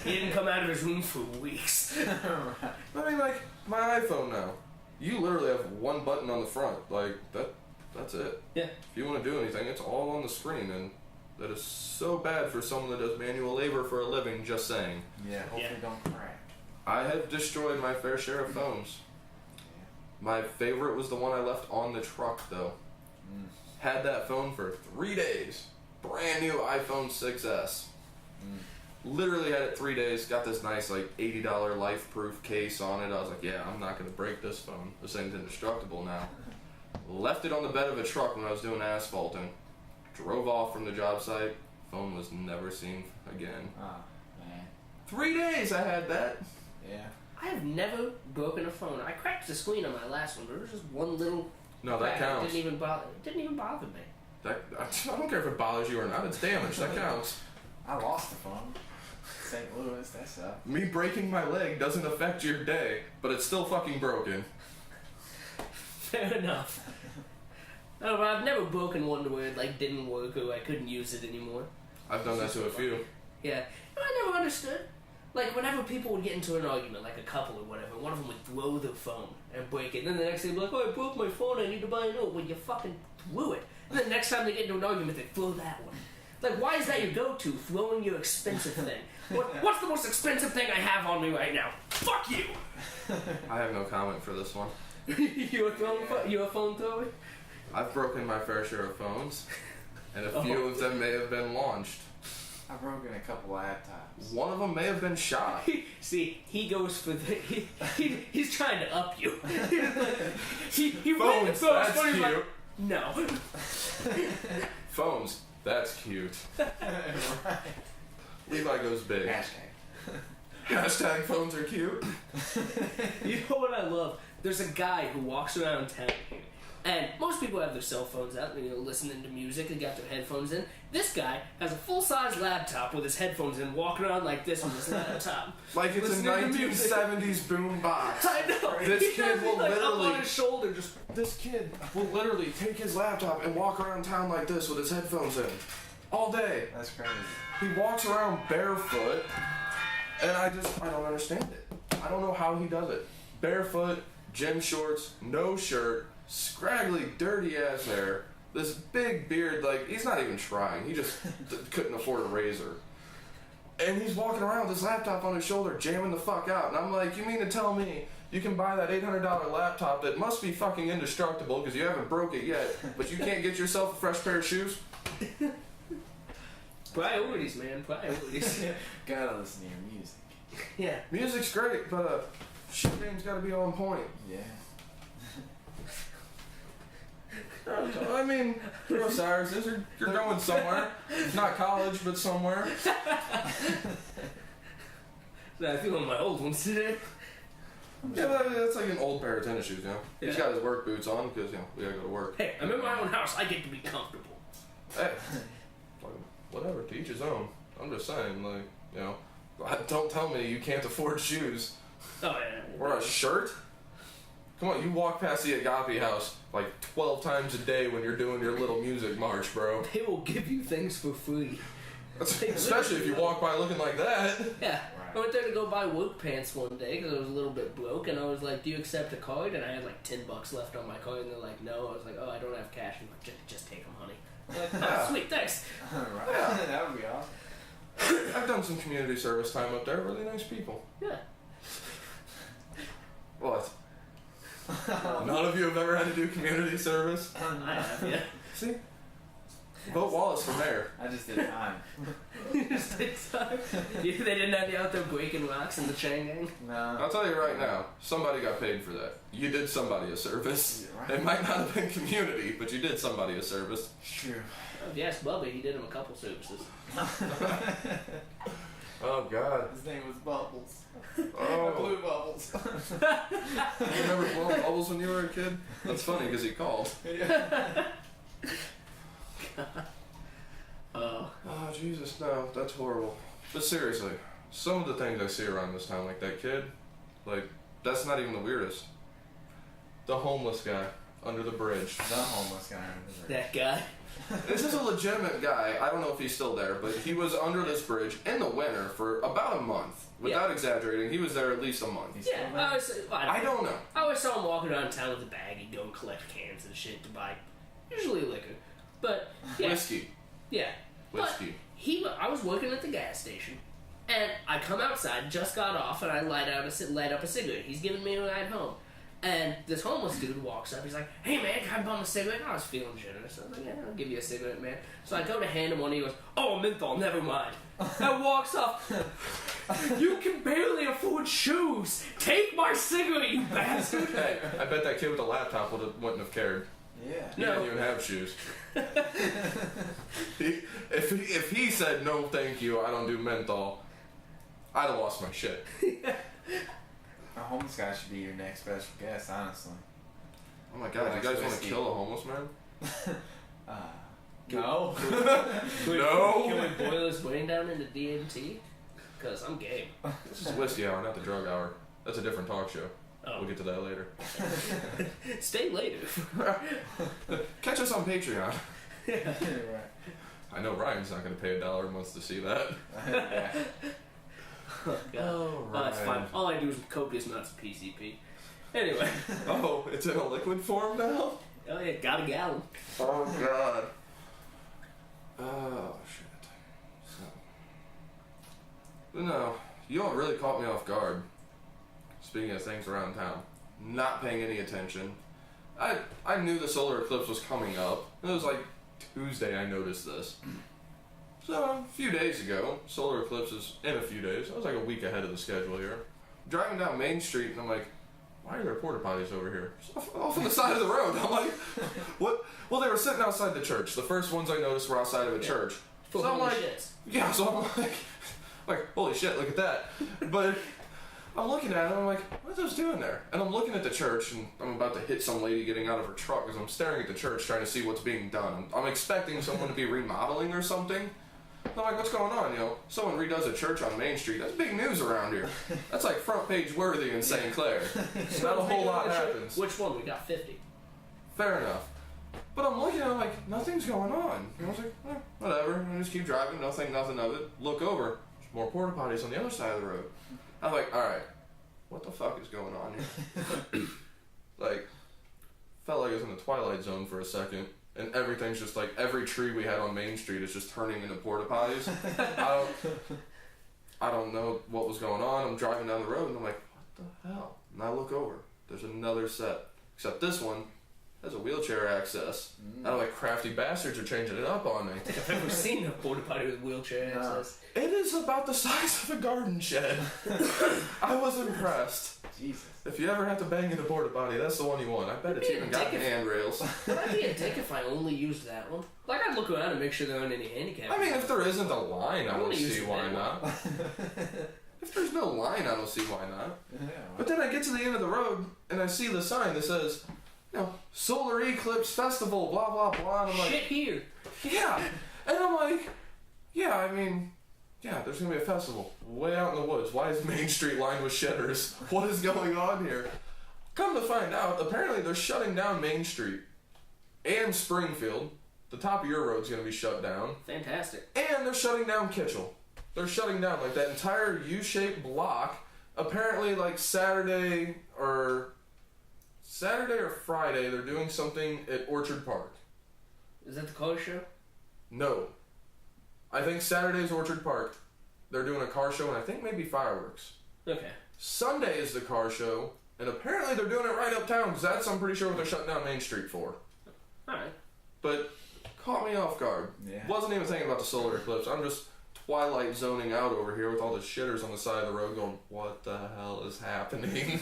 He didn't come out of his room for weeks. I mean, like, my iPhone now. You literally have one button on the front. Like, that's it. Yeah. If you want to do anything, it's all on the screen, and that is so bad for someone that does manual labor for a living, just saying. Yeah, hopefully don't crack. I have destroyed my fair share of phones. My favorite was the one I left on the truck, though. Had that phone for 3 days. Brand new iPhone 6S. Literally had it 3 days. Got this nice, like, $80 life-proof case on it. I was like, yeah, I'm not going to break this phone. This thing's indestructible now. Left it on the bed of a truck when I was doing asphalting. Drove off from the job site. Phone was never seen again. Oh, man. 3 days I had that. Yeah. I have never broken a phone. I cracked the screen on my last one, but it was just one little. No, that counts. It didn't even bother me. I don't care if it bothers you or not. It's damaged. That counts. I lost the phone. St. Louis, that sucked. Me breaking my leg doesn't affect your day, but it's still fucking broken. Fair enough. No, but I've never broken one to where it like didn't work or I couldn't use it anymore. I've done that to a few. Yeah. I never understood. Like, whenever people would get into an argument, like a couple or whatever, one of them would throw their phone and break it. And then the next day, they'd be like, oh, I broke my phone, I need to buy a new one. Well, you fucking threw it. And then the next time they get into an argument, they throw that one. Like, why is that your go-to, throwing your expensive thing? What's the most expensive thing I have on me right now? Fuck you! I have no comment for this one. You a phone thrower? I've broken my fair share of phones, and a few of them may have been launched. I've broken a couple laptops. One of them may have been shot. See, he goes for the. He's trying to up you. he Phones, that's he's cute. like, no. Phones, that's cute. Right. Levi goes big. Hashtag phones are cute. You know what I love? There's a guy who walks around town here, and most people have their cell phones out, listening to music and got their headphones in. This guy has a full-size laptop with his headphones in, walking around like this with his laptop. Like it's a Listening to music. 1970s boom box. I know. This He kid has it, will like, up literally- on his shoulder, just. This kid will literally take his laptop and walk around town like this with his headphones in. All day. That's crazy. He walks around barefoot, and I don't understand it. I don't know how he does it. Barefoot, gym shorts, no shirt, scraggly, dirty ass hair, this big beard, like, he's not even trying. He just couldn't afford a razor. And he's walking around with his laptop on his shoulder, jamming the fuck out. And I'm like, you mean to tell me you can buy that $800 laptop that must be fucking indestructible because you haven't broke it yet, but you can't get yourself a fresh pair of shoes? Priorities, man. Priorities. Gotta listen to your music. Yeah. Music's great, but shit game's gotta be on point. Yeah. I mean, you're Osiris, you're going somewhere. Not college, but somewhere. I feel on my old ones today. Yeah, that's like an old pair of tennis shoes, you know? He's Yeah. got his work boots on because, we gotta go to work. Hey, I'm in my own house. I get to be comfortable. Hey, fucking whatever, to each his own. I'm just saying, don't tell me you can't afford shoes. Oh, yeah. Or a shirt? Come on, you walk past the Agape house like 12 times a day when you're doing your little music march, bro. They will give you things for free. Especially if you walk by looking like that. Yeah. I went there to go buy work pants one day because I was a little bit broke, and I was like, do you accept a card? And I had like $10 left on my card, and they're like, no. I was like, oh, I don't have cash. And like, just take them, honey. I'm like, oh, sweet, thanks. Right. Yeah. That would be awesome. I've done some community service time up there. Really nice people. Yeah. What? None of you have ever had to do community service? I have, yeah. See? Vote Wallace for mayor. I just did time. Just takes time. They didn't have you out there breaking rocks in the chain gang? No. I'll tell you right now, somebody got paid for that. You did somebody a service. Right. It might not have been community, but you did somebody a service. True. If you ask Bubby, he did him a couple services. Oh, God. His name was Bubbles. Oh. Blue Bubbles. You remember blowing bubbles when you were a kid? That's funny because he called. Yeah. Oh. Oh, Jesus, no. That's horrible. But seriously, some of the things I see around this town, like that kid, that's not even the weirdest. The homeless guy under the bridge. The homeless guy. That guy. This is a legitimate guy. I don't know if he's still there, but he was under this bridge in the winter for about a month. Without exaggerating, he was there at least a month. He's still Yeah, there? I don't know. I always saw him walking around town with a bag. He'd go and collect cans and shit to buy, usually liquor. But, yeah. Whiskey. Yeah. Whiskey. But I was working at the gas station, and I come outside, just got off, and I light up a cigarette. He's giving me a ride home. And this homeless dude walks up. He's like, hey, man, can I bum a cigarette? And I was feeling generous. I was like, yeah, I'll give you a cigarette, man. So I go to hand him one. He goes, oh, menthol, never mind. And walks off. You can barely afford shoes. Take my cigarette, you bastard. Hey, I bet that kid with the laptop wouldn't have cared. Yeah. He No. didn't even have shoes. If he said, no, thank you, I don't do menthol, I'd have lost my shit. A homeless guy should be your next special guest, honestly. Oh my god, you guys want to kill a homeless man? No. No. Can we boil this brain down into DMT? Because I'm game. This is whiskey hour, not the drug hour. That's a different talk show. Oh. We'll get to that later. Stay later. Catch us on Patreon. Right. I know Ryan's not going to pay $1 a month to see that. Yeah. Oh, God. Oh, That's right. fine. All I do is copious amounts of PCP. Anyway. Oh, it's in a liquid form now? Oh, yeah, got a gallon. Oh, God. Oh, shit. So. No, you all really caught me off guard. speaking of things around town, not paying any attention. I knew the solar eclipse was coming up. It was like Tuesday I noticed this. So a few days ago, solar eclipse is in a few days. I was like a week ahead of the schedule here. Driving down Main Street and I'm like, why are there porta potties over here? Just off on the side of the road. I'm like, what? Well, they were sitting outside the church. The first ones I noticed were outside of a church. So I'm like, yeah, so I'm like, holy shit, look at that. But I'm looking at it and I'm like, what are those doing there? And I'm looking at the church and I'm about to hit some lady getting out of her truck as I'm staring at the church trying to see what's being done. I'm expecting someone to be remodeling or something. I'm like, what's going on? You know, someone redoes a church on Main Street. That's big news around here. That's like front page worthy in St. Clair. Not a whole lot happens. Which one? We got 50. Fair enough. But I'm looking at it like, nothing's going on. And I was like, whatever. I just keep driving, nothing of it. Look over, there's more porta potties on the other side of the road. I was like, alright, what the fuck is going on here? Like, felt like I was in the Twilight Zone for a second. And everything's just like, every tree we had on Main Street is just turning into porta potties. I don't know what was going on. I'm driving down the road and I'm like, what the hell? And I look over. There's another set. Except this one has a wheelchair access. And I'm like, crafty bastards are changing it up on me. I've never seen a porta potty with wheelchair access. It is about the size of a garden shed. I was impressed. Jesus. If you ever have to bang in a porta potty, that's the one you want. I bet it's even got handrails. But I'd be a dick if I only used that one. Like, I'd look around and make sure there aren't any handicaps. I mean, if there isn't a line, I don't see why not. If there's no line, I don't see why not. Yeah, but then I get to the end of the road, and I see the sign that says, you know, Solar Eclipse Festival, blah, blah, blah. And I'm like, shit here. Yeah. And I'm like, yeah, I mean, yeah, there's going to be a festival way out in the woods. Why is Main Street lined with shedders? What is going on here? Come to find out, apparently they're shutting down Main Street and Springfield. The top of your road's going to be shut down. Fantastic. And they're shutting down Kitchell. They're shutting down, like, that entire U-shaped block. Apparently, like, Saturday or Friday, they're doing something at Orchard Park. Is that the car show? No. I think Saturday's Orchard Park. They're doing a car show and I think maybe fireworks. Okay. Sunday is the car show, and apparently they're doing it right uptown because that's, I'm pretty sure, what they're shutting down Main Street for. Alright. But caught me off guard. Yeah. Wasn't even thinking about the solar eclipse. I'm just Twilight zoning out over here with all the shitters on the side of the road going, what the hell is happening?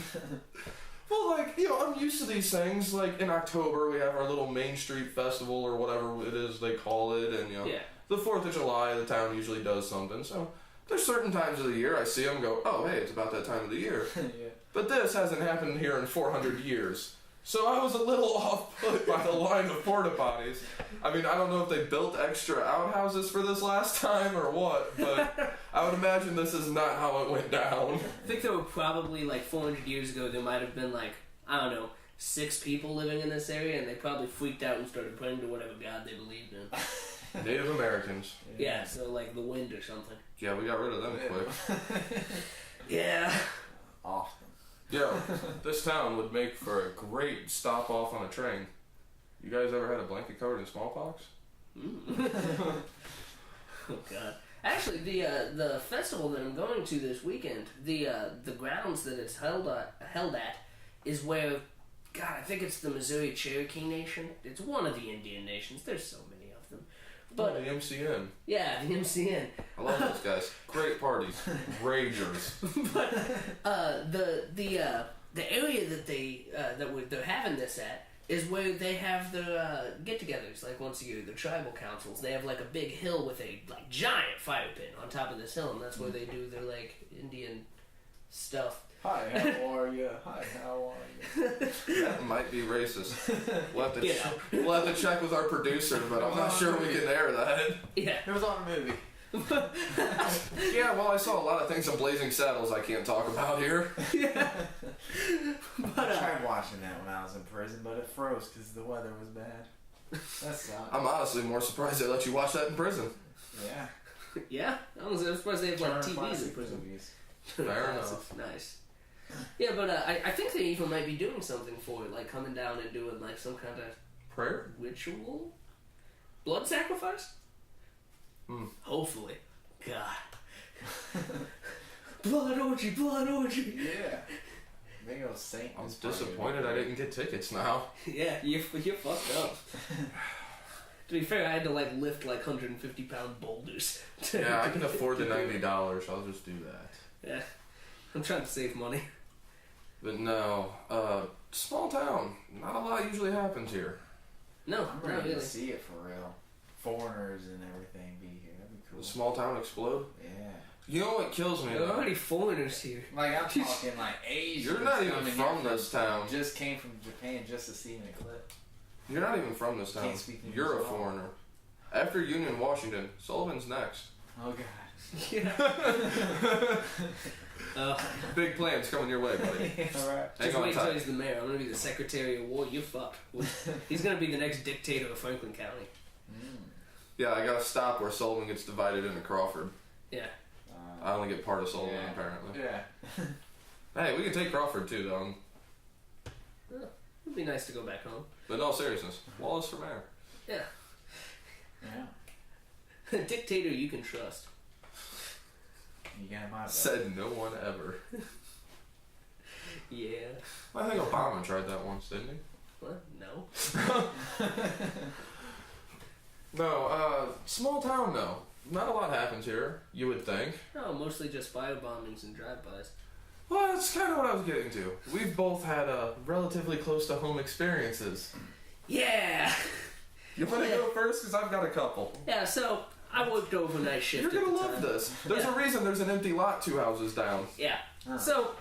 Well, like, you know, I'm used to these things. Like, in October, we have our little Main Street Festival or whatever it is they call it, and, you know, the 4th of July, the town usually does something. So there's certain times of the year I see them go, oh, hey, it's about that time of the year. Yeah. But this hasn't happened here in 400 years. So I was a little off-put by the line of porta potties. I mean, I don't know if they built extra outhouses for this last time or what, but I would imagine this is not how it went down. I think there were probably, like, 400 years ago, there might have been, like, I don't know, 6 people living in this area, and they probably freaked out and started praying to whatever god they believed in. Native Americans. Yeah, so, like, the wind or something. Yeah, we got rid of them quick. Yeah. Often. Yeah, this town would make for a great stop off on a train. You guys ever had a blanket covered in smallpox? Oh God! Actually, the festival that I'm going to this weekend, the grounds that it's held at is where, God, I think it's the Missouri Cherokee Nation. It's one of the Indian nations. There's so many of them. But the MCN. Yeah, the MCN. I love those guys. Great parties. Ragers. But the area that they're having this at is where they have their get-togethers, like once a year, the tribal councils. They have like a big hill with a like giant fire pit on top of this hill, and that's where they do their like Indian stuff. Hi, how are you? Hi, how are you? That might be racist. We'll have to check with our producer, but I'm not sure we can air that. Yeah. It was on a movie. Yeah, well, I saw a lot of things on Blazing Saddles I can't talk about here. Yeah. But, I tried watching that when I was in prison, but it froze because the weather was bad. That sucked. I'm honestly more surprised they let you watch that in prison. Yeah. Yeah? I was surprised they have like TVs in prison. Fair enough. Nice. Yeah, but I think they even might be doing something for it, like coming down and doing like some kind of prayer ritual, blood sacrifice. Hopefully. God. Blood orgy. Yeah. go Saint. I'm disappointed I didn't get tickets now. Yeah, you're fucked up. To be fair, I had to like lift like 150-pound boulders. Yeah, I can afford the $90. I'll just do that. Yeah, I'm trying to save money. But no, small town. Not a lot usually happens here. No, I'm not ready really. to see it for real. Foreigners and everything be here. That'd be cool. The small town explode. Yeah. You know what kills me? There are though? already foreigners here. Like I'm talking like Asians. You're not even coming from here this town. Just came from Japan just to see me clip. You're not even from this town. Can't speak English You're a at all. foreigner. After Union, Washington, Sullivan's next. Oh god. Yeah. Big plans coming your way, buddy. Alright. Just Hang on wait until tight. he's the mayor. I'm gonna be the Secretary of War. You're fucked. He's gonna be the next dictator of Franklin County. Yeah, I gotta stop where Sullivan gets divided into Crawford. Yeah. I only get part of Sullivan, Yeah. apparently. Yeah. Hey, we can take Crawford too, though. It'd be nice to go back home. But in all seriousness, Wallace for mayor. Yeah. Yeah. A dictator you can trust. You got my vote. Said no one ever. Yeah. I think Obama tried that once, didn't he? What? No. No, small town though. Not a lot happens here, you would think. No, mostly just fire bombings and drive-bys. Well, that's kind of what I was getting to. We've both had relatively close to home experiences. Yeah. You want to Yeah. go first? Because I've got a couple. Yeah. So I worked overnight shift. You're at gonna the love time. this. There's a reason there's an empty lot 2 houses down. Yeah. Huh. So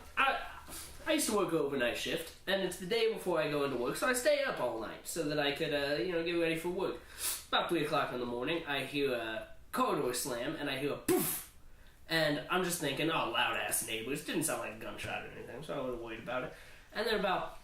I used to work overnight shift, and it's the day before I go into work, so I stay up all night so that I could, get ready for work. About 3 o'clock in the morning, I hear a car door slam, and I hear a poof, and I'm just thinking, oh, loud ass neighbors. Didn't sound like a gunshot or anything, so I wasn't worried about it. And then about,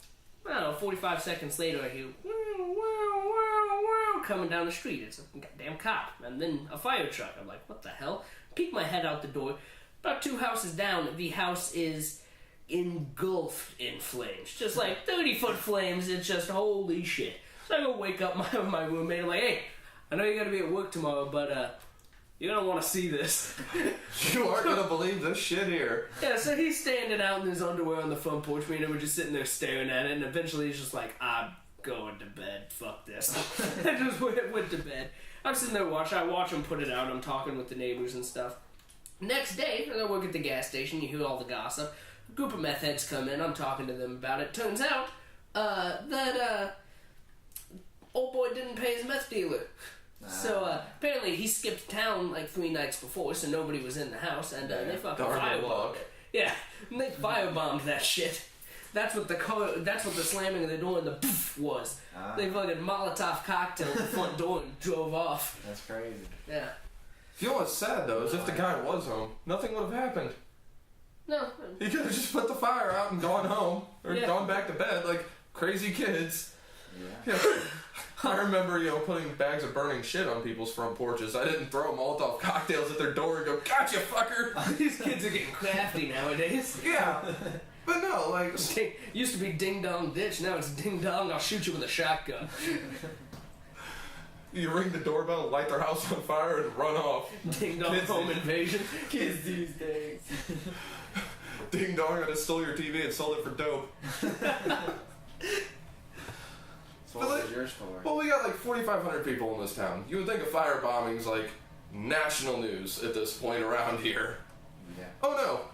45 seconds later, I hear wow, wow, wow, wow, coming down the street. It's a goddamn cop, and then a fire truck. I'm like, what the hell? Peek my head out the door. About 2 houses down, the house is engulfed in flames. Just like 30-foot flames. It's just holy shit. So I go wake up my roommate. I'm like, hey, I know you gotta be at work tomorrow, but you're gonna want to see this. You aren't gonna believe this shit here. Yeah, so he's standing out in his underwear on the front porch. Me and him were just sitting there staring at it, and eventually he's just like, I'm going to bed. Fuck this. I just went to bed. I'm sitting there I watch him put it out. I'm talking with the neighbors and stuff. Next day, I work at the gas station. You hear all the gossip. A group of meth heads come in. I'm talking to them about it. Turns out that old boy didn't pay his meth dealer. So apparently he skipped town like 3 nights before, so nobody was in the house, and they fucking Darn good firebombed luck. it. Yeah, and they firebombed that shit. That's what the slamming of the door and the poof was. They fucking Molotov cocktailed the front door and drove off. That's crazy. Yeah. You know what's sad though is if the guy was home, nothing would have happened. No. He could have just put the fire out and gone home or Yeah. gone back to bed like crazy kids. Yeah. Yeah. I remember, putting bags of burning shit on people's front porches. I didn't throw Molotov cocktails at their door and go, gotcha, fucker! These kids are getting crafty nowadays. Yeah. But no, like... Used to be ding dong ditch, now it's ding dong, I'll shoot you with a shotgun. You ring the doorbell, light their house on fire, and run off. Ding dong Kids home these- invasion. Kids these days. Ding dong, I just stole your TV and sold it for dope. So what was your story? Well, we got like 4,500 people in this town. You would think a firebombing's like national news at this point around here. Yeah. Oh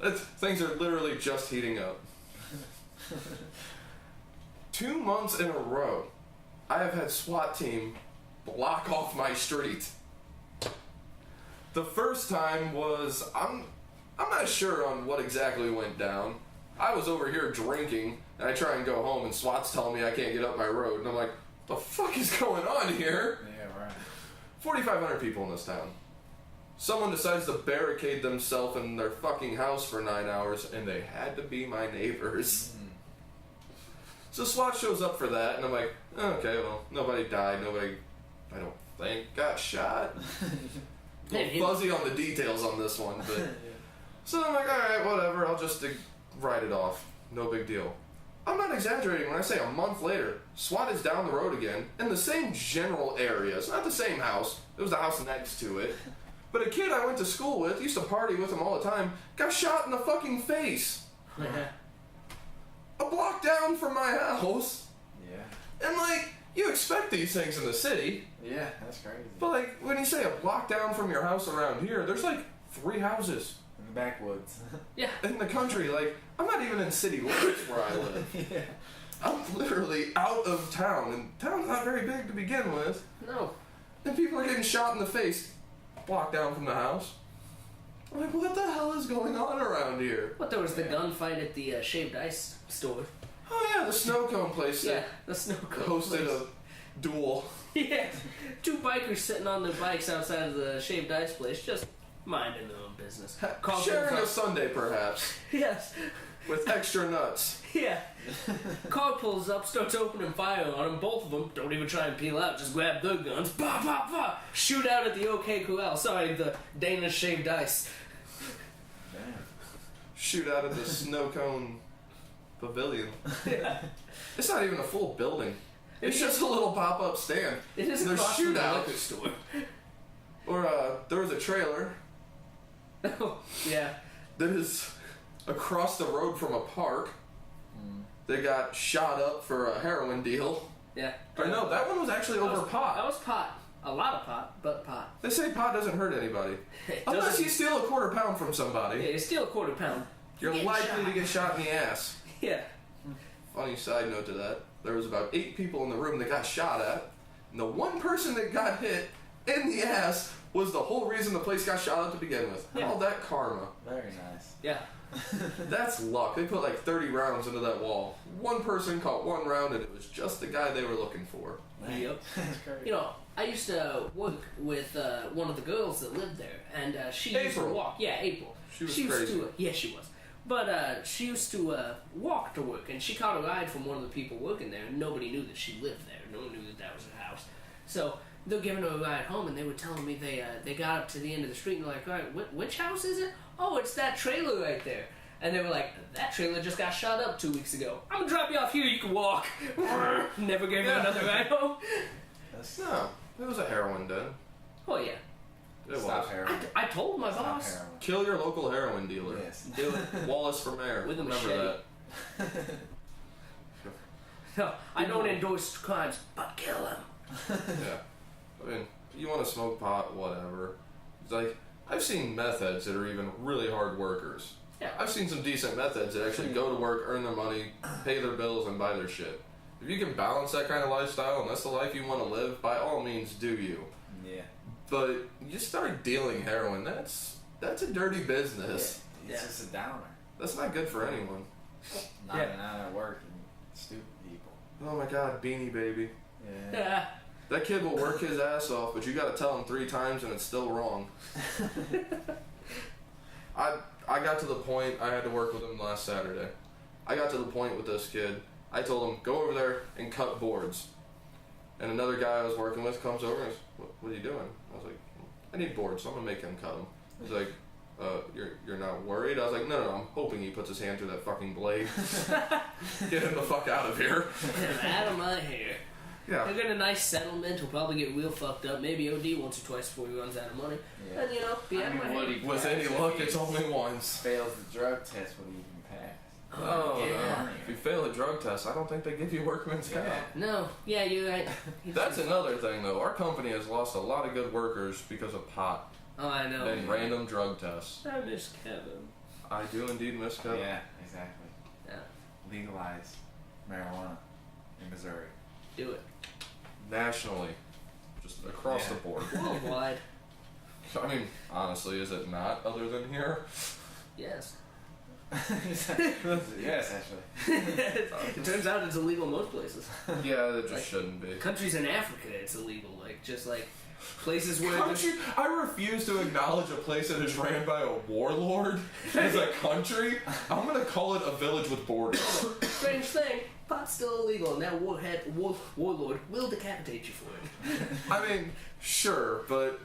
no! Things are literally just heating up. 2 months in a row, I have had SWAT team block off my street. The first time was, I'm not sure on what exactly went down. I was over here drinking, and I try and go home, and SWAT's telling me I can't get up my road, and I'm like, the fuck is going on here? Yeah, right. 4,500 people in this town. Someone decides to barricade themselves in their fucking house for 9 hours, and they had to be my neighbors. So SWAT shows up for that, and I'm like, okay, well, nobody died, nobody, I don't think, got shot. A little fuzzy on the details on this one, but... So I'm like, alright, whatever, I'll just write it off. No big deal. I'm not exaggerating when I say a month later, SWAT is down the road again, in the same general area. It's not the same house. It was the house next to it. But a kid I went to school with, used to party with him all the time, got shot in the fucking face. my house. Yeah. And, like, you expect these things in the city. Yeah, that's crazy. But, like, when you say a block down from your house around here, there's, like, 3 houses. In the backwoods. Yeah. In the country. Like, I'm not even in city limits where I live. Yeah. I'm literally out of town, and town's not very big to begin with. No. And people are getting shot in the face, block down from the house. I'm like, what the hell is going on around here? What, there was the gunfight at the shaved ice store. Oh yeah, the snow cone place Yeah, that the snow cone hosted place. a duel. Yeah, 2 bikers sitting on their bikes outside of the shaved ice place, just minding their own business. Car Sharing pulls a up. Sunday, perhaps, Yes. with extra nuts. Yeah. Car pulls up, starts opening fire on them. Both of them don't even try and peel out, just grab their guns. Bah, bah, bah. Shoot out at the OK Corral. Sorry, the Danish shaved ice. Damn. Shoot out of the snow cone pavilion. Yeah. It's not even a full building. It's just a little pop-up stand. It is There's across from the shootout. liquor store. Or, there was a trailer Oh, yeah. that is across the road from a park. They got shot up for a heroin deal. Yeah. Or no, that one was actually over That pot. was pot. A lot of pot, but pot. They say pot doesn't hurt anybody. It Unless doesn't- you steal a quarter pound from Yeah, somebody, you steal a quarter pound. you're get likely shot. to get shot in the ass. Yeah. Funny side note to that, there was about 8 people in the room that got shot at, and the one person that got hit in the ass was the whole reason the place got shot at to begin with. Yeah. All that karma. Very nice. Yeah. That's luck. They put like 30 rounds into that wall. One person caught 1 round, and it was just the guy they were looking for. Yep. That's crazy. You know, I used to work with one of the girls that lived there, and she used to April. walk. Yeah, April. She was used crazy. to. Yeah, she was. But she used to walk to work, and she caught a ride from one of the people working there, and nobody knew that she lived there. No one knew that that was her house. So they're giving her a ride home, and they were telling me they got up to the end of the street, and they're like, all right, which house is it? Oh, it's that trailer right there. And they were like, that trailer just got shot up 2 weeks ago. I'm gonna drop you off here, you can walk. Never gave her another ride home. That's No, it was a heroin den. Oh, yeah. It Stop was. heroin. I told my Stop boss. heroin. Kill your local heroin dealer. Yes. Do it. Wallace for mayor. With a Remember machete. that. No, I don't endorse crimes, but kill him. Yeah. I mean, you want to smoke pot, whatever. It's like, I've seen meth heads that are even really hard workers. Yeah. I've seen some decent meth heads that actually go to work, earn their money, pay their bills, and buy their shit. If you can balance that kind of lifestyle and that's the life you want to live, by all means, do you. Yeah. But you start dealing heroin, that's a dirty business. It's Yeah. just a downer. That's not good for anyone. Not Yeah. not at work and stupid people. Oh my god, Beanie Baby. Yeah. Yeah. That kid will work his ass off, but you gotta tell him 3 times and it's still wrong. I got to the point, I had to work with him last Saturday. I got to the point with this kid, I told him, go over there and cut boards. And another guy I was working with comes over and goes, what are you doing? I was like, I need boards, so I'm gonna make him cut them. He's like, you're not worried? I was like, no, I'm hoping he puts his hand through that fucking blade. Get him the fuck out of here. Out of my hair. Yeah. He'll get a nice settlement. He'll probably get real fucked up. Maybe OD once or twice before he runs out of money. Yeah. And, you know, be out of my what hair. he With any passes, luck, if it's he only once. fails the drug test, would he even pass? Oh, yeah. no. If you fail a drug test, I don't think they give you workman's comp. Yeah. No. Yeah, you're right. That's another thing, though. Our company has lost a lot of good workers because of pot Oh, I know. and random drug tests. I miss Kevin. I do indeed miss Kevin. Yeah, exactly. Yeah. Legalize marijuana in Missouri. Do it. Nationally, just across Yeah. the board. Worldwide. I mean, honestly, is it not other than here? Yes. Yes, actually. It turns out it's illegal in most places. Yeah, it just Right. shouldn't be. Countries in Africa, it's illegal. Like, just like places where there's- Country, I refuse to acknowledge a place that is ran by a warlord as a country. I'm gonna call it a village with borders. strange thing, pot's still illegal, and that warlord will decapitate you for it. I mean, sure, but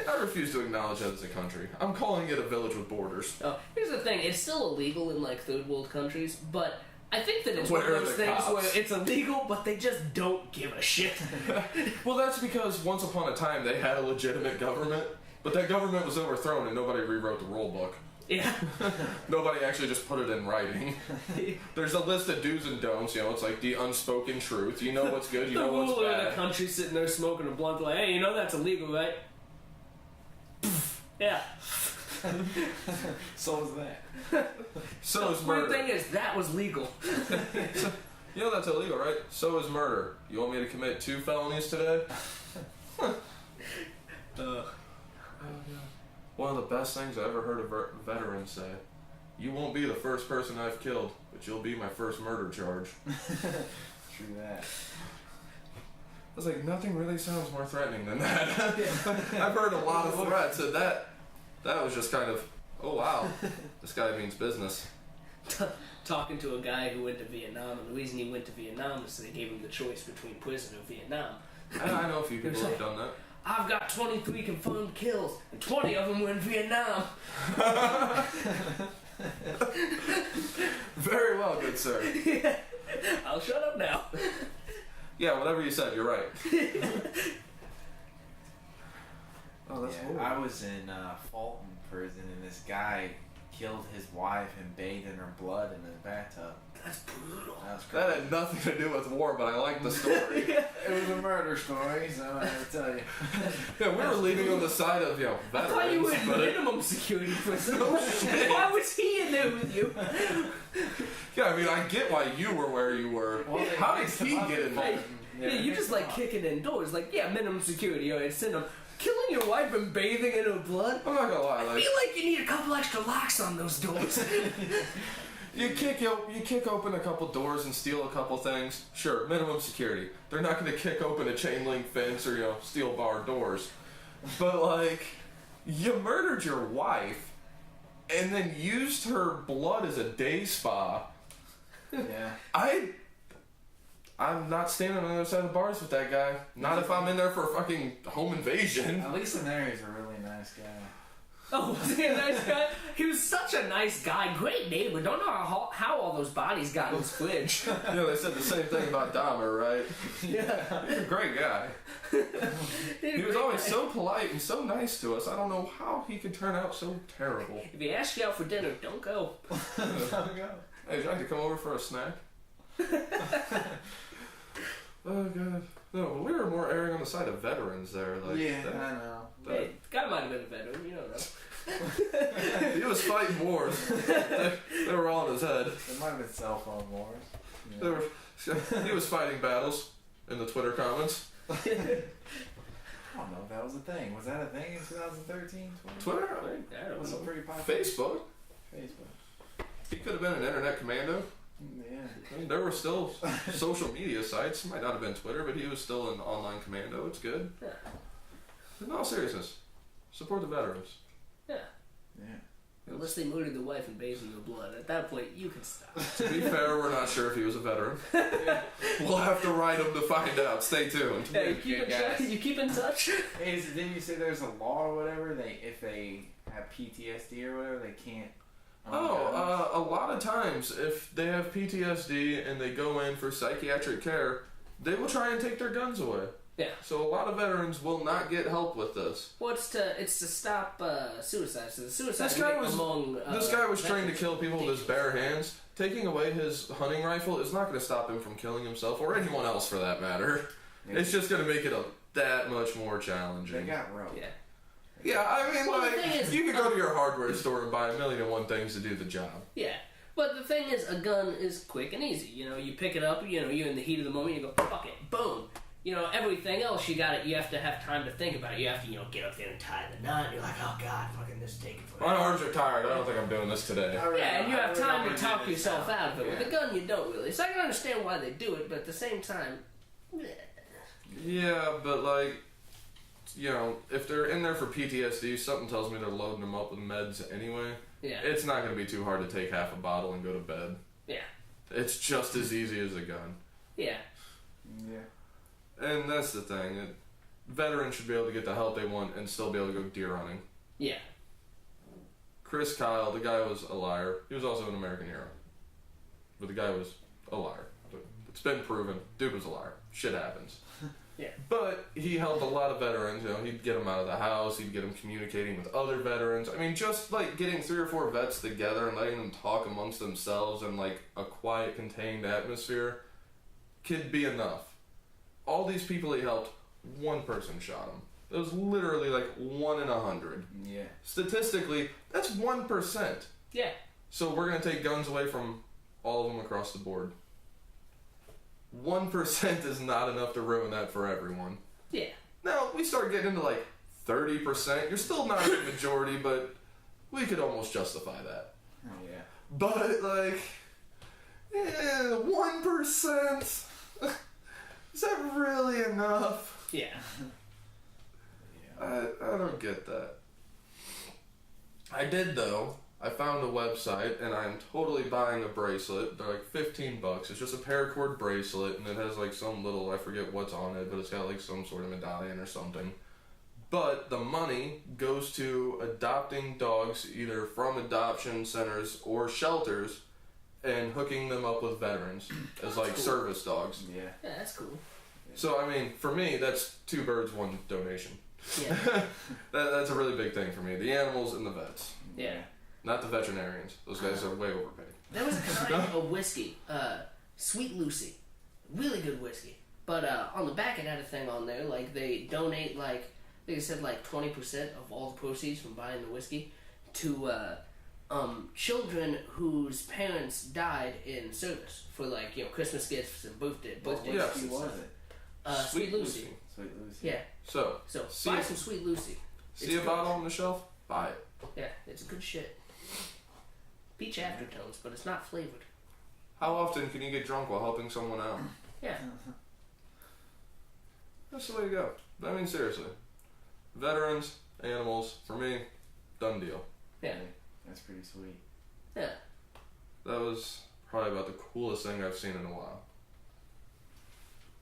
I refuse to acknowledge that as a country. I'm calling it a village with borders. Oh, here's the thing: it's still illegal in like third world countries, but I think that it's Where one are of those the things cops? where it's illegal, but they just don't give a shit. Well, that's because once upon a time they had a legitimate government, but that government was overthrown and nobody rewrote the rule book. Yeah. Nobody actually just put it in writing. There's a list of do's and don'ts, you know, it's like the unspoken truth. You know what's good, you know what's The ruler of bad. the country sitting there smoking a blunt like, hey, you know that's illegal, right? Yeah. So is that. So is The murder. thing is, that was legal. You know that's illegal, right? So is murder. You want me to commit 2 felonies today? One of the best things I ever heard a veteran say. You won't be the first person I've killed, but you'll be my first murder charge. True that. I was like, nothing really sounds more threatening than that. I've heard a lot of threats, and that was just kind of, oh wow, this guy means business. Talking to a guy who went to Vietnam, and the reason he went to Vietnam is so they gave him the choice between prison or Vietnam. I know a few people have done that. I've got 23 confirmed kills, and 20 of them were in Vietnam. Very well, good sir. Yeah. I'll shut up now. Yeah, whatever you said, you're right. Oh, that's horrible. I was in Fulton prison, and this guy killed his wife and bathed in her blood in his bathtub. That's brutal. That was crazy. That had nothing to do with war, but I like the story. It was a murder story, so I gotta tell you. Yeah, we were leaning on the side of, you know, I veterans. thought you were in but minimum security prison. Oh, shit. Why was he in there with you? Yeah, I mean, I get why you were where you were. Well, they How did mixed he them up get in involved? Fulton. Yeah, you just like kicking indoors. Like, yeah, minimum security. Alright, send him. Killing your wife and bathing in her blood? I'm not gonna lie, I like, feel like you need a couple extra locks on those doors. you kick open a couple doors and steal a couple things. Sure, minimum security. They're not gonna kick open a chain link fence or, you know, steel bar doors. But like, you murdered your wife and then used her blood as a day spa. Yeah. I'm not standing on the other side of the bars with that guy. Not if I'm in there for a fucking home invasion. At least in there, he's a really nice guy. Oh, was he a nice guy? He was such a nice guy. Great neighbor. Don't know how all those bodies got in his fridge. You know, they said the same thing about Dahmer, right? Yeah. He's a great guy. He was always so polite and so nice to us. I don't know how he could turn out so terrible. If he asks you out for dinner, don't go. Don't go. Hey, would you like to come over for a snack? Oh, God. No, but we were more erring on the side of veterans there. Like, Yeah, that- I know. Hey, the guy might have been a veteran. You don't know. He was fighting wars. They were all in his head. There might have been cell phone wars. Yeah. He was fighting battles in the Twitter comments. I don't know if that was a thing. Was that a thing in 2013? Twitter? I mean, I don't It was know. pretty popular. Facebook. Facebook. He could have been an internet commando. Yeah. I mean, there were still social media sites. Might not have been Twitter, but he was still an online commando. It's good. Yeah. In all seriousness, support the veterans. Yeah. Yeah. Unless they murdered the wife and bathed in her blood. At that point, you can stop. To be fair, we're not sure if he was a veteran. We'll have to write him to find out. Stay tuned. Yeah, you keep, Okay, guys. you keep in touch? Didn't you say there's a law or whatever? If they have PTSD or whatever, they can't. A lot of times, if they have PTSD and they go in for psychiatric care, they will try and take their guns away. Yeah. So a lot of veterans will not get help with this. Well, it's to stop suicide. So the suicide This guy rate was among trained to veterans kill people with his bare hands. Taking away his hunting rifle is not going to stop him from killing himself or anyone else for that matter. Yeah. It's just going to make it that much more They challenging. got rope. Yeah. Yeah, I mean, Well, the like, thing is, you could go to your hardware store and buy 1,000,001 things to do the job. Yeah. But the thing is, a gun is quick and easy. You know, you pick it up, you know, you're in the heat of the moment, you go, fuck it, boom. You know, everything else, you have to have time to think about it. You have to, you know, get up there and tie the knot, and you're like, oh god, fucking this is taking My forever. arms are tired. I don't think I'm doing this today. Yeah, and you have time to talk yourself yourself out of it. With a gun, you don't really. So I can understand why they do it, but at the same time, Yeah, but like, you know, if they're in there for PTSD, something tells me they're loading them up with meds anyway. yeah. It's not going to be too hard to take half a bottle and go to bed. Yeah. It's just as easy as a gun. Yeah. Yeah. And that's the thing. Veterans should be able to get the help they want and still be able to go deer hunting. Yeah. Chris Kyle, the guy was a liar. He was also an American hero. But the guy was a liar. It's been proven. Dude was a liar. Shit happens. Yeah. But he helped a lot of veterans. You know, he'd get them out of the house. He'd get them communicating with other veterans. I mean, just like getting 3 or 4 vets together and letting them talk amongst themselves in like a quiet, contained atmosphere could be enough. All these people he helped, one person shot him. It was literally like 1 in 100. Yeah. Statistically, that's 1%. Yeah. So we're gonna take guns away from all of them across the board. 1% is not enough to ruin that for everyone. Yeah. Now, we start getting into like 30%. You're still not a majority, but we could almost justify that. Oh, yeah. But, like, 1%? Is that really enough? Yeah. I don't get that. I did, though. I found a website, and I'm totally buying a bracelet. They're like $15. It's just a paracord bracelet, and it has like some little, I forget what's on it, but it's got like some sort of medallion or something. But the money goes to adopting dogs either from adoption centers or shelters and hooking them up with veterans as like Cool. service dogs. Yeah. Yeah, that's cool. So, I mean, for me, that's 2 birds, 1 donation. Yeah. That's a really big thing for me. The animals and the vets. Yeah. Not the veterinarians. Those guys are way overpaid. There was a kind of whiskey, Sweet Lucy. Really good whiskey. But on the back it had a thing on there, like they donate like, they said like 20% of all the proceeds from buying the whiskey to children whose parents died in service for like, you know, Christmas gifts and birthdays. What Yeah. whiskey was it? Sweet Lucy. Sweet Lucy. Yeah. So, So See buy it. some Sweet Lucy. see a bottle on the shelf? Buy it. Yeah, it's good shit. Peach aftertones, but it's not flavored. How often can you get drunk while helping someone out? Yeah. That's the way to go. I mean, seriously. Veterans, animals, for me, done deal. Yeah. That's pretty sweet. Yeah. That was probably about the coolest thing I've seen in a while.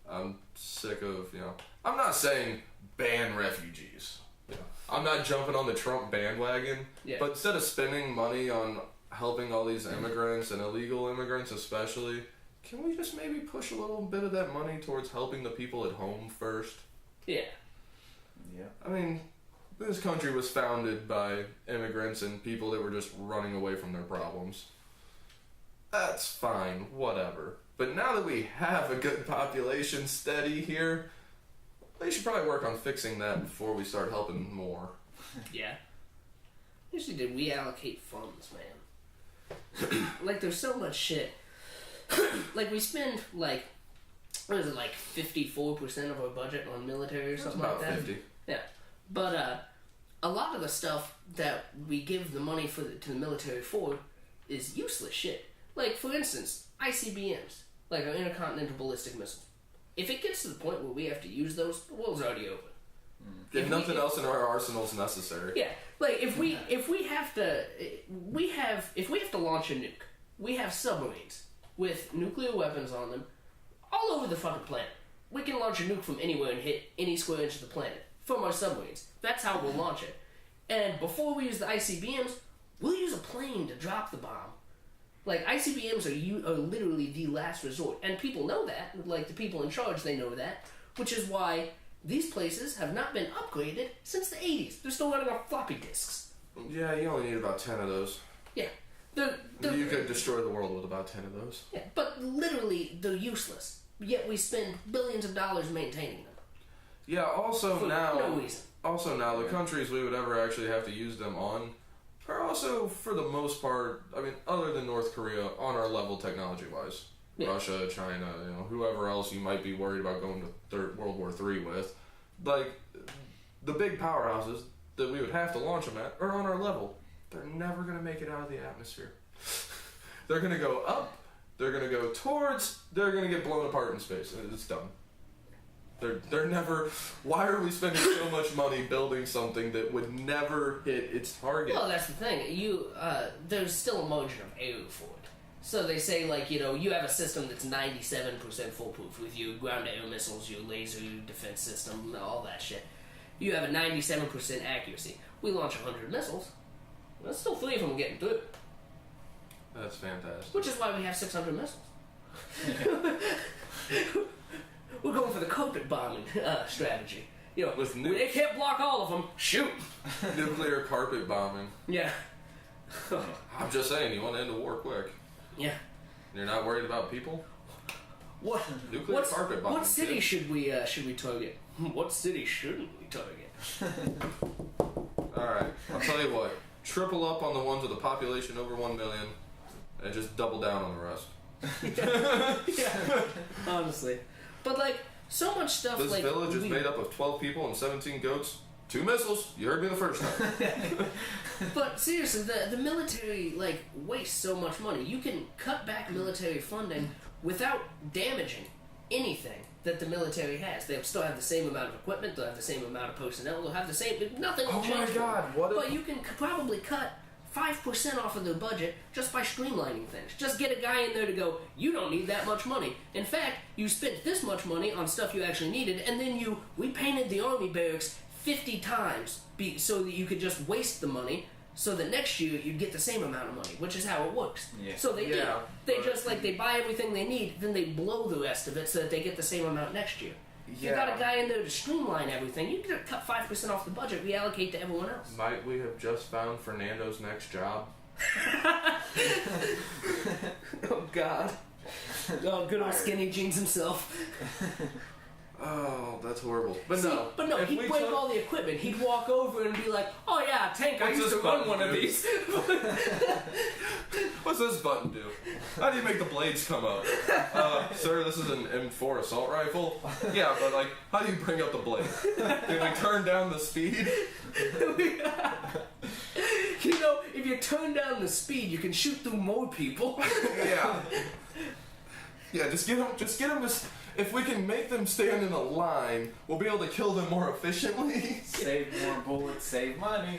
I'm sick of, you know, I'm not saying ban refugees. You know, I'm not jumping on the Trump bandwagon, Yeah. but instead of spending money on helping all these immigrants and illegal immigrants especially, can we just maybe push a little bit of that money towards helping the people at home first? Yeah. Yeah. I mean, this country was founded by immigrants and people that were just running away from their problems. That's fine, whatever. But now that we have a good population steady here, they should probably work on fixing that before we start helping more. Yeah. Usually did we allocate funds, man? Like there's so much shit. Like we spend like, what is it, like 54% of our budget on military or That's something about like that? 50. Yeah. But a lot of the stuff that we give the money to the military for is useless shit. Like for instance, ICBMs, like our intercontinental ballistic missiles. If it gets to the point where we have to use those, the world's already over. If nothing else in our arsenal is necessary. Yeah, like if we have to launch a nuke, we have submarines with nuclear weapons on them all over the fucking planet. We can launch a nuke from anywhere and hit any square inch of the planet from our submarines. That's how we'll launch it. And before we use the ICBMs, we'll use a plane to drop the bomb. Like ICBMs are literally the last resort, and people know that. Like the people in charge, they know that, which is why these places have not been upgraded since the 80s. They're still running off floppy disks. Yeah, you only need about 10 of those. Yeah. They're, You could destroy the world with about 10 of those. yeah, but literally, they're useless. Yet we spend billions of dollars maintaining them. Yeah, also For now... no reason. Also now, the countries we would ever actually have to use them on are also, for the most part, I mean, other than North Korea, on our level technology-wise. Yeah. Russia, China, you know, whoever else you might be worried about going to World War III with. Like, the big powerhouses that we would have to launch them at are on our level. They're never going to make it out of the atmosphere. They're going to go up, they're going to go towards, they're going to get blown apart in space. It's done. They're never... Why are we spending so much money building something that would never hit its target? Well, that's the thing. There's still a margin of error for it. So they say, like, you know, you have a system that's 97% foolproof with your ground-to-air missiles, your laser defense system, all that shit. You have a 97% accuracy. We launch 100 missiles. That's still 3 of them getting through. That's fantastic. Which is why we have 600 missiles. we're going for the carpet bombing strategy. You know, With when nukes. they can't block all of them, shoot. Nuclear carpet bombing. Yeah. I'm just saying, you want to end the war quick. Yeah. You're not worried about people? What? Nuclear carpet bombing. What city kid. should we target? What city shouldn't we target? Alright, I'll tell you what. Triple up on the ones with a population over 1 million, and just double down on the rest. Yeah. Honestly, but like so much stuff. This like village is made up of 12 people and 17 goats. 2 missiles. You heard me the first time. But seriously, the military like wastes so much money. You can cut back military funding without damaging anything that the military has. They'll still have the same amount of equipment. They'll have the same amount of personnel. They'll have the same. Nothing will Oh my change. God, what if- But you can probably cut 5% off of their budget just by streamlining things. Just get a guy in there to go, you don't need that much money. In fact, you spent this much money on stuff you actually needed, and then you repainted the army barracks 50 times so that you could just waste the money, so that next year you'd get the same amount of money, which is how it works. Yeah. So they Yeah, they just like they buy everything they need, then they blow the rest of it so that they get the same amount next year. If you got a guy in there to streamline everything, you can cut 5% off the budget, reallocate to everyone else. Might we have just found Fernando's next job? Oh God. Oh, good old skinny jeans himself. Oh, that's horrible. But See, no. but no, if he'd we break took- all the equipment. He'd walk over and be like, "Oh yeah, tank, I What's used to this run button one of do?" these." What's this button do? How do you make the blades come up? Sir, this is an M4 assault rifle. Yeah, but like, how do you bring up the blade? Do we turn down the speed? You know, if you turn down the speed, you can shoot through more people. Yeah. Yeah, just get them if we can make them stand in a line, we'll be able to kill them more efficiently. Save more bullets, save money.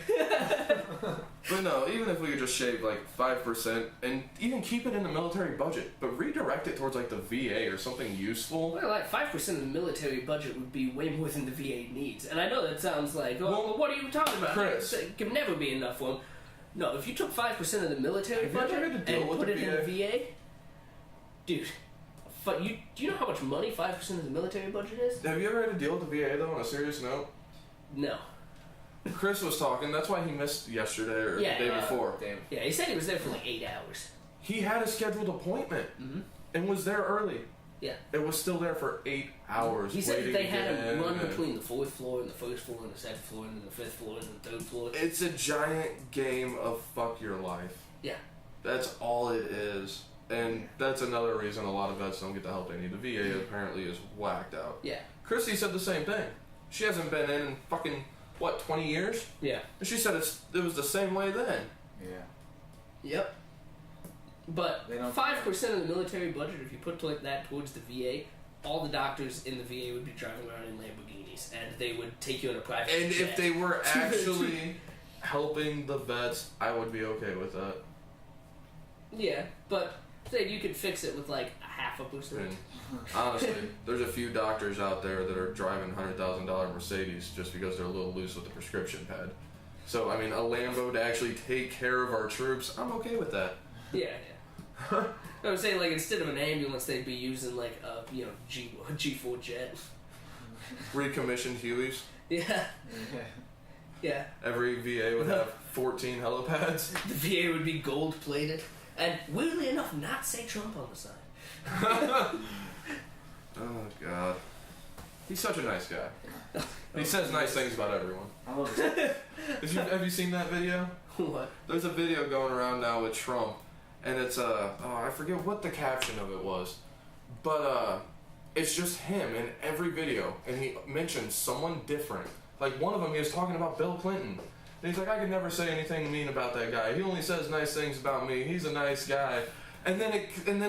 But no, even if we could just shave like 5% and even keep it in the military budget, but redirect it towards like the VA or something useful. Well, like 5% of the military budget would be way more than the VA needs. And I know that sounds like, oh, well, what are you talking about? Chris. It can never be enough for them. No, if you took 5% of the military Have you ever budget had to deal and with put the it in the VA, dude, do you know how much money 5% of the military budget is? Have you ever had to deal with the VA though on a serious note? No. Chris was talking, that's why he missed yesterday or Yeah, the day before. Damn. Yeah, he said he was there for like 8 hours. He had a scheduled appointment Mm-hmm. and was there early. Yeah. It was still there for 8 hours. He said that waiting they to had get him in, run and between the 4th floor and the 1st floor and the 2nd floor and then the 5th floor and then the 3rd floor. It's a giant game of fuck your life. Yeah. That's all it is. And that's another reason a lot of vets don't get the help they need. The VA apparently is whacked out. Yeah. Christy said the same thing. She hasn't been in fucking, what, 20 years? Yeah. And she said it was the same way then. Yeah. Yep. But They don't- 5% of the military budget, if you put like that towards the VA, all the doctors in the VA would be driving around in Lamborghinis, and they would take you on a private And jet. if they were actually helping the vets, I would be okay with that. Yeah, but say you could fix it with like 0.5%. And honestly, there's a few doctors out there that are driving $100,000 Mercedes just because they're a little loose with the prescription pad. So, I mean, a Lambo to actually take care of our troops, I'm okay with that. Yeah, yeah. I would say like instead of an ambulance, they'd be using like a G4 jet. Recommissioned Hueys. Yeah, Yeah. yeah. Every VA would have 14 helipads. The VA would be gold plated, and weirdly enough, not say Trump on the side. Oh, God. He's such a nice guy. He says nice things about everyone. I love it. Have you seen that video? What? There's a video going around now with Trump, and it's I forget what the caption of it was, but it's just him in every video, and he mentions someone different. Like one of them, he was talking about Bill Clinton, and he's like, I could never say anything mean about that guy. He only says nice things about me. He's a nice guy. And then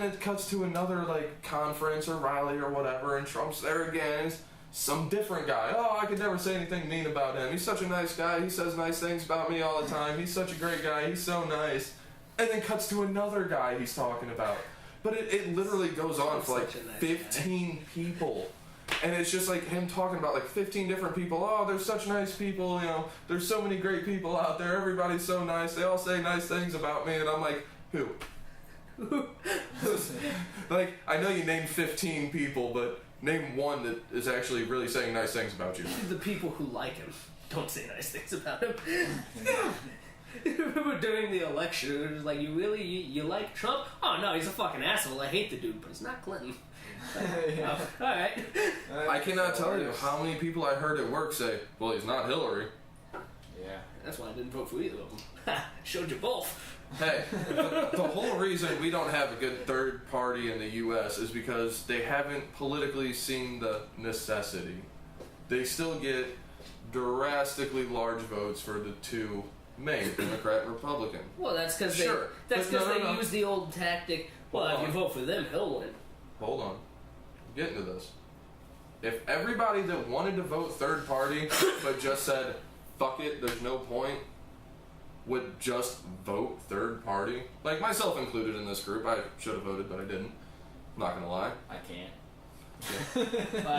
it cuts to another like conference or rally or whatever, and Trump's there again. It's some different guy. Oh, I could never say anything mean about him. He's such a nice guy. He says nice things about me all the time. He's such a great guy. He's so nice. And then cuts to another guy he's talking about. But it literally goes on for like Such a nice 15 people. And it's just like him talking about like 15 different people. Oh, there's such nice people, you know. There's so many great people out there. Everybody's so nice. They all say nice things about me. And I'm like, who? Like, I know you named 15 people, but Name one that is actually really saying nice things about you. The people who like him don't say nice things about him. Remember during the election, it was like, you like Trump? Oh no, he's a fucking asshole. I hate the dude, but he's not Clinton. Oh, all right. I cannot tell you how many people I heard at work say, "Well, he's not Hillary." Yeah. That's why I didn't vote for either of them. Showed you both. Hey, the whole reason we don't have a good third party in the U.S. is because they haven't politically seen the necessity. They still get drastically large votes for the two main, Democrat and Republican. Well, that's because Sure, they no. use the old tactic. Well, Hold if you on. vote for them, he'll win. Hold on. I'm getting to this. If everybody that wanted to vote third party but just said, fuck it, there's no point, would just vote third party, like myself included in this group, I should have voted, but I didn't. I'm not gonna lie. I can't.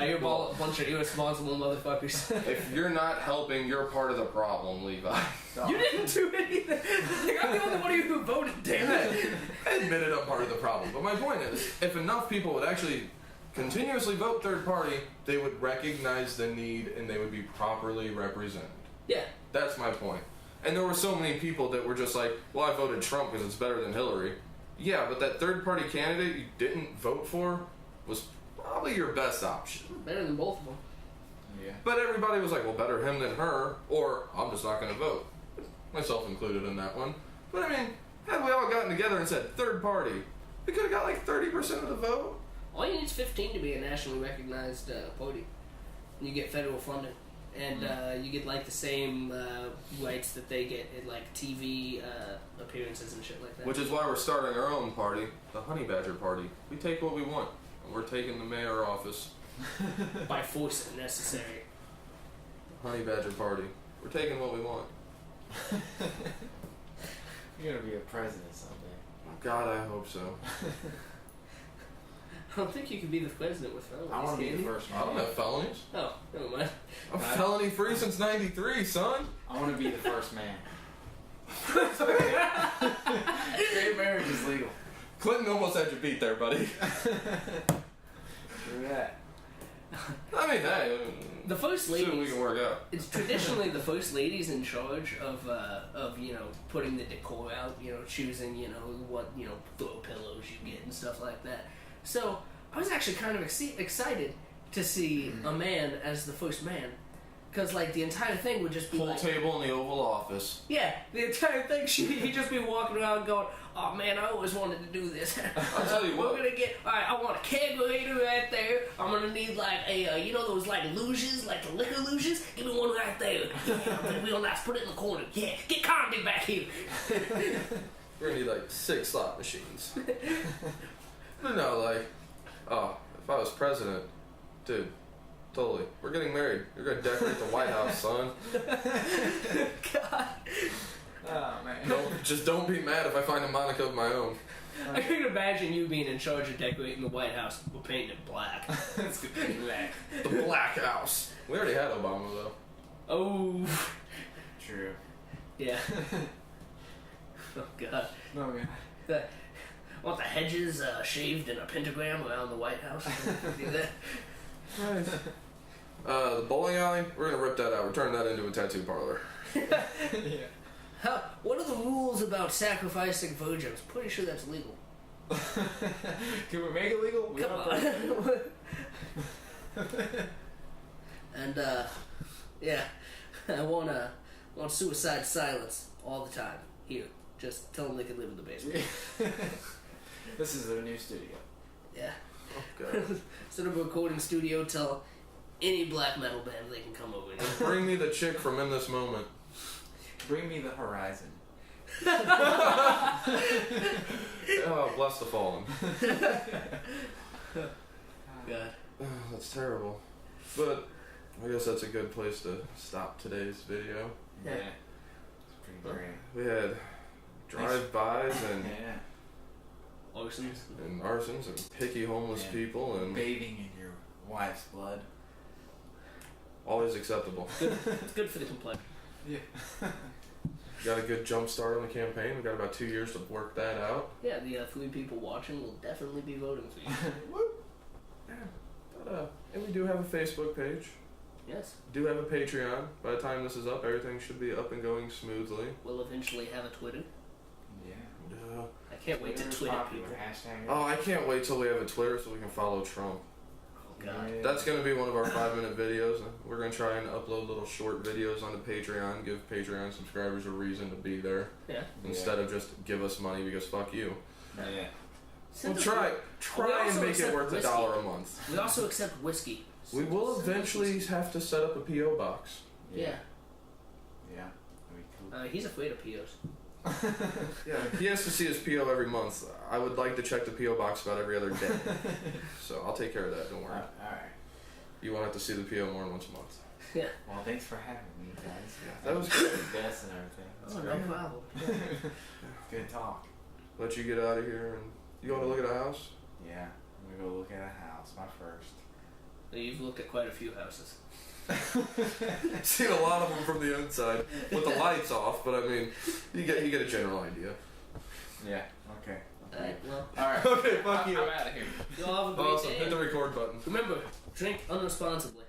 You're a bunch of irresponsible motherfuckers. If you're not helping, you're part of the problem, Levi. You didn't do anything. Like, I'm the only one of you who voted, damn it. I admitted I'm part of the problem, but my point is, if enough people would actually continuously vote third party, they would recognize the need and they would be properly represented. Yeah. That's my point. And there were so many people that were just like, well, I voted Trump because it's better than Hillary. Yeah, but that third party candidate you didn't vote for was probably your best option. Better than both of them. Yeah. But everybody was like, well, better him than her, or I'm just not going to vote. Myself included in that one. But I mean, had we all gotten together and said third party, we could have got like 30% of the vote. All you need is 15 to be a nationally recognized party. And you get federal funding. And you get like the same rights that they get in like TV appearances and shit like that. Which is why we're starting our own party, the Honey Badger Party. We take what we want. And we're taking the mayor office. By force if necessary. Honey Badger Party. We're taking what we want. You're gonna be a president someday. God, I hope so. I don't think you can be the president with felonies. I want to be can the you? first I don't man. have felonies. Oh, never mind. I'm felony free since '93, son. I want to be the first man. Gay marriage is legal. Clinton almost had you beat there, buddy. True that. I mean, hey, The first see what we ladies. can work out. It's traditionally the first lady's in charge of putting the decor out, choosing what throw pillows you get and stuff like that. So I was actually kind of excited to see a man as the first man, because like the entire thing would just be Pool like, table in the Oval Office. yeah, the entire thing he'd just be walking around going, oh man, I always wanted to do this. I'll tell you what. We're gonna get, alright, I want a kegerator right there. I'm gonna need like a, those like luges, like the liquor luges? Give me one right there. Yeah, I'm gonna be real nice. Put it in the corner. Yeah, get Condi back here. We're gonna need like 6 slot machines. But no, like, oh, if I was president, dude, totally. We're getting married. You're gonna decorate the White House, son. God. Oh man. Don't be mad if I find a Monica of my own. I can imagine you being in charge of decorating the White House. We're painting it black. It's gonna be black. The Black House. We already had Obama though. Oh. True. Yeah. Oh god. No man. I want the hedges shaved in a pentagram around the White House. Do that. Nice. The bowling alley, we're gonna rip that out. We're turning that into a tattoo parlor. Yeah. What are the rules about sacrificing virgins? Pretty sure that's legal. Can we make it legal? We Come don't on. know. And yeah, I want suicide silence all the time. Here, just tell them they can live in the basement. This is their new studio. Yeah. Oh, God. Instead of a recording studio, tell any black metal band they can come over. And Bring me the chick from In This Moment. Bring me the horizon. Oh, bless the fallen. God. Oh, that's terrible. But I guess that's a good place to stop today's video. Yeah. It's pretty great. We had drive-bys and Yeah. arsons and picky homeless Yeah. people and Bathing in your wife's blood. always acceptable. It's good for the complexion. Yeah. Got a good jump start on the campaign. We got about 2 years to work that out. Yeah, the 3 people watching will definitely be voting for you. Yeah, And we do have a Facebook page. Yes. Do have a Patreon. By the time this is up, everything should be up and going smoothly. We'll eventually have a Twitter. Yeah. I can't wait to Twitter popular. people. Hashtag. Oh, I can't wait till we have a Twitter so we can follow Trump. Oh God. Yeah. That's gonna be one of our 5-minute videos. We're gonna try and upload little short videos onto Patreon, give Patreon subscribers a reason to be there. Yeah. Instead of just give us money because fuck you. Yeah. We'll Send us- try We and also make it accept worth whiskey. $1 a month. We also accept whiskey. We will eventually have to set up a PO box. Yeah. Yeah. That'd be He's afraid of POs. cool. Yeah, he has to see his PO every month. I would like to check the PO box about every other day. So I'll take care of that. Don't worry. Alright. You won't have to see the PO more than once a month. Yeah. Well, thanks for having me, guys. That was good. Best and everything. That's Oh, great. no problem. Good talk. Let you get out of here and you want to look at a house? Yeah. I'm gonna go look at a house. My first. You've looked at quite a few houses. Seen a lot of them from the inside with the lights off, but I mean, you get a general idea. Yeah. Okay. Alright, well, Alright. Okay, fuck you. I'm out of here. you all have a great Awesome. day. Hit the record button. Remember, drink unresponsibly.